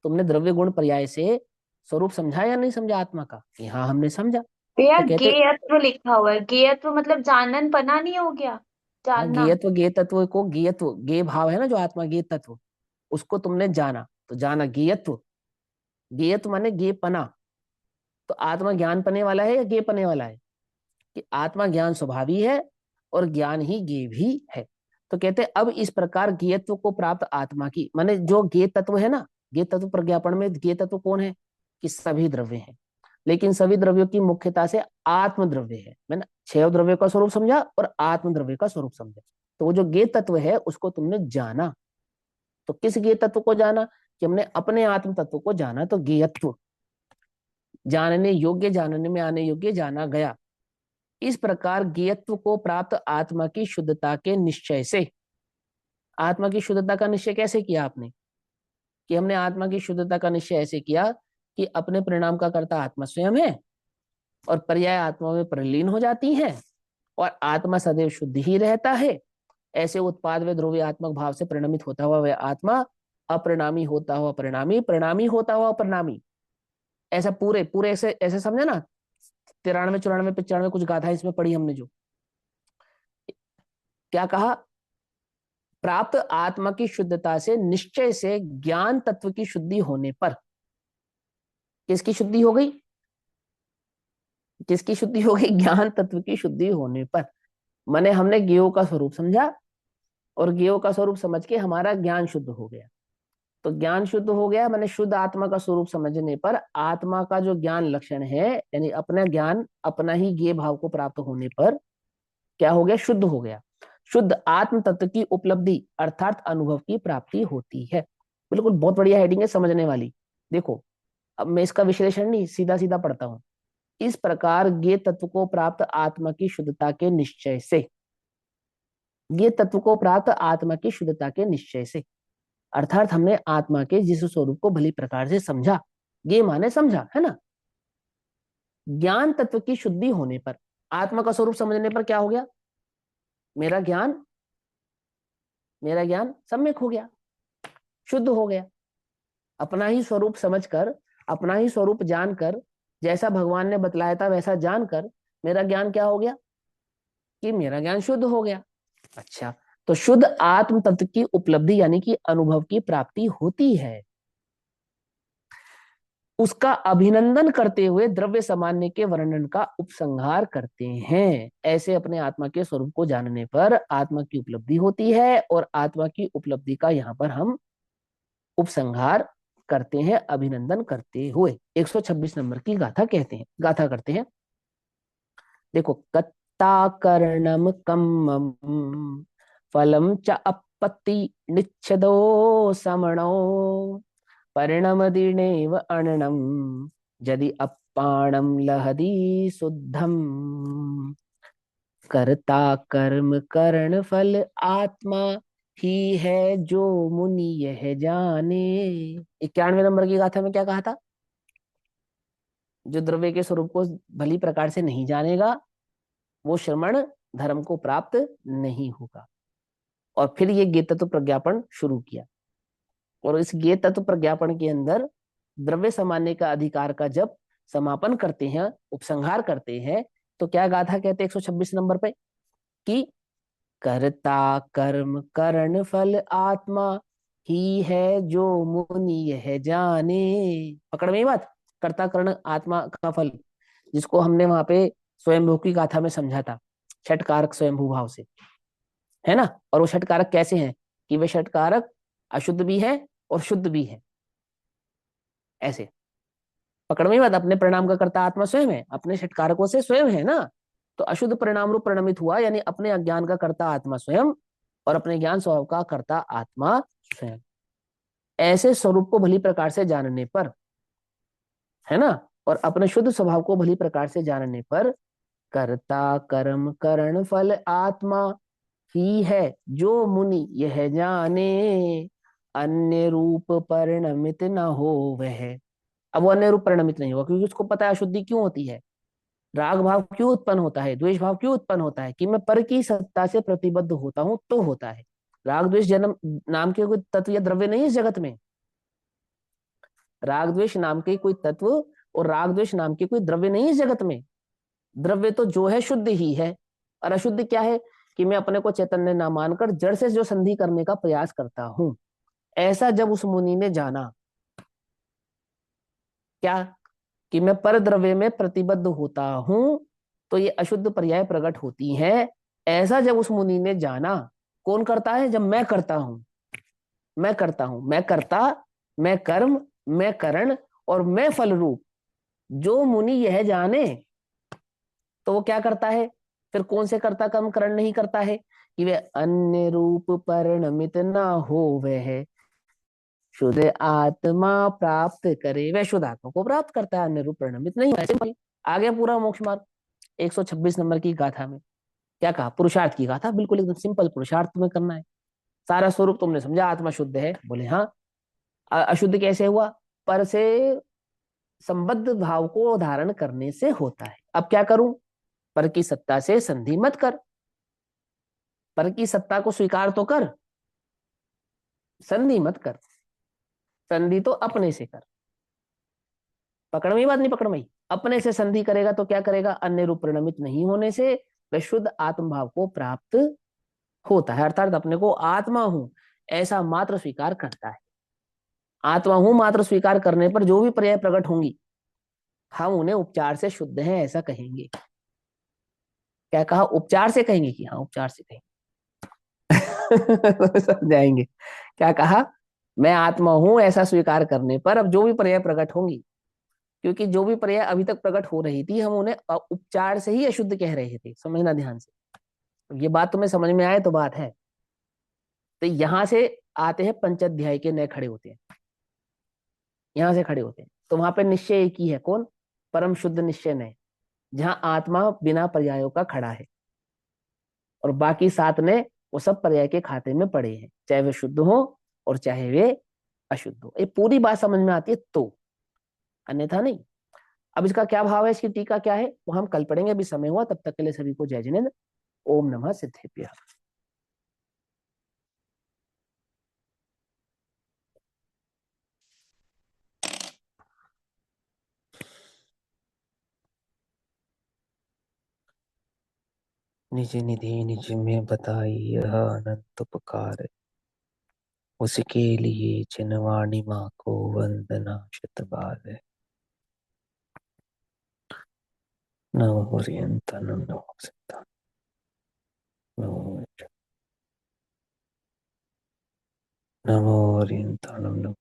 तुमने द्रव्य गुण पर्याय से स्वरूप समझा या नहीं समझा आत्मा का? कि हाँ हमने समझा। भैया तो कहते गेयत्व लिखा हुआ है, गेयत्व मतलब जानन पना नहीं हो गया, हाँ, जानना। गेयत्व, गे तत्व को गेयत्व, गे भाव है ना जो आत्मा गे तत्व, उसको तुमने जाना, तो जाना गेयत्व। गेयत्व माने गे पना। तो आत्मा ज्ञान पने वाला है या गे पने वाला है? कि आत्मा ज्ञान स्वभावी है और ज्ञान ही गे भी है। तो कहते अब इस प्रकार गेयत्व को प्राप्त आत्मा की, माने जो गे तत्व है ना, गे तत्व प्रज्ञापन में गे तत्व कौन है? कि सभी द्रव्य हैं, लेकिन सभी द्रव्यों की मुख्यता से आत्म द्रव्य है। मैंने 6 द्रव्यों का स्वरूप समझा और आत्म द्रव्य का स्वरूप समझा। तो वो जो गे तत्व है उसको तुमने जाना। तो किस गे तत्व को जाना? कि हमने अपने आत्म तत्व को जाना, तो गेयत्व, जानने योग्य, जानने में आने योग्य, जाना गया। इस प्रकार गेयत्व को प्राप्त आत्मा की शुद्धता के निश्चय से, आत्मा की शुद्धता का निश्चय कैसे किया आपने? कि हमने आत्मा की शुद्धता का निश्चय ऐसे किया कि अपने परिणाम का कर्ता आत्मा स्वयं है और पर्याय आत्मा में प्रलीन हो जाती है और आत्मा सदैव शुद्ध ही रहता है। ऐसे उत्पाद व ध्रुवीयात्मक भाव से परिणमित होता हुआ वह आत्मा अपरिणामी होता हुआ परिणामी, परिणामी होता हुआ अपरिणामी, ऐसा पूरे पूरे ऐसे ऐसे समझे ना। 93, 94, 95 कुछ गाथा इसमें पढ़ी हमने। जो क्या कहा? प्राप्त आत्मा की शुद्धता से निश्चय से ज्ञान तत्व की शुद्धि होने पर, किसकी शुद्धि हो गई? किसकी शुद्धि हो गई? ज्ञान तत्व की शुद्धि होने पर। माने हमने ज्ञेय का स्वरूप समझा और ज्ञेय का स्वरूप समझ के हमारा ज्ञान शुद्ध हो गया। तो ज्ञान शुद्ध हो गया, मैंने शुद्ध आत्मा का स्वरूप समझने पर आत्मा का जो ज्ञान लक्षण है, यानी अपना ज्ञान अपना ही ज्ञेय भाव को प्राप्त होने पर क्या हो गया? शुद्ध हो गया। शुद्ध आत्म तत्व की उपलब्धि अर्थात अनुभव की प्राप्ति होती है। बिल्कुल बहुत बढ़िया हेडिंग है, समझने वाली। देखो अब मैं इसका विश्लेषण नहीं, सीधा सीधा पढ़ता हूं। इस प्रकार ज्ञेय तत्व को प्राप्त आत्मा की शुद्धता के निश्चय से, ज्ञेय तत्व को प्राप्त आत्मा की शुद्धता के निश्चय से, अर्थात हमने आत्मा के जिस स्वरूप को भली प्रकार से समझा, ज्ञेय माने समझा, है ना। ज्ञान तत्व की शुद्धि होने पर, आत्मा का स्वरूप समझने पर क्या हो गया? मेरा ज्ञान सम्यक हो गया, शुद्ध हो गया। अपना ही स्वरूप समझकर, अपना ही स्वरूप जानकर, जैसा भगवान ने बतलाया था वैसा जानकर मेरा ज्ञान क्या हो गया? कि मेरा ज्ञान शुद्ध हो गया। अच्छा, तो शुद्ध आत्म तत्व की उपलब्धि यानी कि अनुभव की प्राप्ति होती है। उसका अभिनंदन करते हुए द्रव्य सामान्य के वर्णन का उपसंहार करते हैं। ऐसे अपने आत्मा के स्वरूप को जानने पर आत्मा की उपलब्धि होती है, और आत्मा की उपलब्धि का यहाँ पर हम उपसंहार करते हैं अभिनंदन करते हुए। 126 नंबर की गाथा करते हैं। देखो, कत्ता कर्णम कम्मम फलम च अपत्ति निच्छदो समणो परिणमदिनेव अणनम यदि अप्पाणम लहदी शुद्धम। कर्ता कर्म करण फल आत्मा ही है जो मुनि यह जाने। 91 नंबर की गाथा में क्या कहा था? जो द्रव्य के स्वरूप को भली प्रकार से नहीं जानेगा वो श्रमण धर्म को प्राप्त नहीं होगा। और फिर ये ज्ञेय तत्व प्रज्ञापन शुरू किया, और इस ज्ञेय तत्व प्रज्ञापन के अंदर द्रव्य सामान्य का अधिकार का जब समापन करते हैं, उपसंहार करते हैं, तो क्या गाथा कहते हैं 126 नंबर पे कि कर्ता कर्म करण फल आत्मा ही है जो मुनि यह जाने। पकड़ में ये बात, कर्ता करण आत्मा का फल, जिसको हमने वहां पे स्वयंभू की गाथा में समझा था, षट कारक स्वयंभू भाव से, है ना। और वो षट कारक कैसे हैं कि वे षट कारक अशुद्ध भी है और शुद्ध भी है। ऐसे पकड़ में बात, अपने परिणाम का कर्ता आत्मा स्वयं है, अपने षट कारकों से स्वयं है ना। तो अशुद्ध परिणाम रूप परिणमित हुआ, यानी अपने अज्ञान का कर्ता आत्मा स्वयं और अपने ज्ञान स्वभाव का कर्ता आत्मा स्वयं। ऐसे स्वरूप को भली प्रकार से जानने पर, है ना, और अपने शुद्ध स्वभाव को भली प्रकार से जानने पर कर्ता कर्म करण फल आत्मा ही है जो मुनि यह जाने, अन्य रूप परिणमित न हो वह। अब वो अन्य रूप परिणमित नहीं हुआ, क्योंकि उसको पता है अशुद्धि क्यों होती है, राग भाव क्यों उत्पन्न होता है, द्वेष भाव क्यों उत्पन्न होता है, कि मैं पर की सत्ता से प्रतिबद्ध होता हूं तो होता है। राग द्वेष जन्म नाम के कोई तत्व या द्रव्य नहीं इस जगत में। राग द्वेष नाम के कोई तत्व और राग द्वेष नाम के कोई द्रव्य नहीं इस जगत में। द्रव्य तो जो है शुद्ध ही है, और अशुद्ध क्या है कि मैं अपने को चैतन्य ना मानकर जड़ से जो संधि करने का प्रयास करता हूं। ऐसा जब उस मुनि ने जाना, क्या कि मैं पर द्रव्य में प्रतिबद्ध होता हूं, तो ये अशुद्ध पर्याय प्रकट होती हैं। ऐसा जब उस मुनि ने जाना, कौन करता है? जब मैं करता हूं, मैं करता हूं, मैं कर्ता, मैं कर्म, मैं करण और मैं फल रूप, जो मुनि यह जाने, तो वो क्या करता है? फिर कौन से कर्ता कर्म करण नहीं करता है कि वे अन्य रूप परिणमित ना हो वह शुद्ध आत्मा प्राप्त करे। वह शुद्ध आत्मा को प्राप्त करता है, अन्य रूप परिणमित नहीं है। सिंपल, आ गया पूरा मोक्ष मार्ग। 126 नंबर की गाथा में क्या कहा? पुरुषार्थ की गाथा, बिल्कुल एकदम सिंपल पुरुषार्थ तुम्हें करना है। सारा स्वरूप तुमने समझा, आत्मा शुद्ध है, बोले हाँ। अशुद्ध कैसे हुआ? पर से संबद्ध भाव को धारण करने से होता है। अब क्या करूं? पर की सत्ता से संधि मत कर, पर की सत्ता को स्वीकार तो कर, संधि मत कर। संधि तो अपने से कर। पकड़ में बात नहीं? पकड़ में अपने से संधि करेगा तो क्या करेगा? अन्य रूप परिणमित नहीं होने से वह शुद्ध आत्म भाव को प्राप्त होता है, अर्थात अपने को आत्मा हूं ऐसा मात्र स्वीकार करता है। आत्मा हूं मात्र स्वीकार करने पर जो भी पर्याय प्रकट होंगी, हम उन्हें उपचार से शुद्ध हैं ऐसा कहेंगे। क्या कहा? उपचार से कहेंगे कि हाँ उपचार से कहेंगे। समझाएंगे क्या कहा? मैं आत्मा हूं ऐसा स्वीकार करने पर अब जो भी पर्याय प्रकट होंगी, क्योंकि जो भी पर्याय अभी तक प्रकट हो रही थी हम उन्हें उपचार से ही अशुद्ध कह रहे थे। समझना ध्यान से, ये बात तुम्हें समझ में आए तो बात है। तो यहां से आते हैं पंचाध्याय के नए खड़े होते हैं, यहां से खड़े होते हैं तो वहां पे निश्चय एक ही है, कौन? परम शुद्ध निश्चय नए, जहां आत्मा बिना पर्यायों का खड़ा है और बाकी सात ने वो सब पर्याय के खाते में पड़े हैं, चाहे वे शुद्ध हो और चाहे वे अशुद्ध हो। ये पूरी बात समझ में आती है तो, अन्यथा नहीं। अब इसका क्या भाव है, इसकी टीका क्या है, वो हम कल पढ़ेंगे, अभी समय हुआ। तब तक के लिए सभी को जय जिनेन्द्र। ओम नमः सिद्धेभ्यः। निज निधि निज में बताई यह अनंत उपकार, उसके लिए जिनवाणी माँ को वंदना शत बार है। नमो हरियंतानं नमो सिद्धां नमो नमो हरियंतानं नमो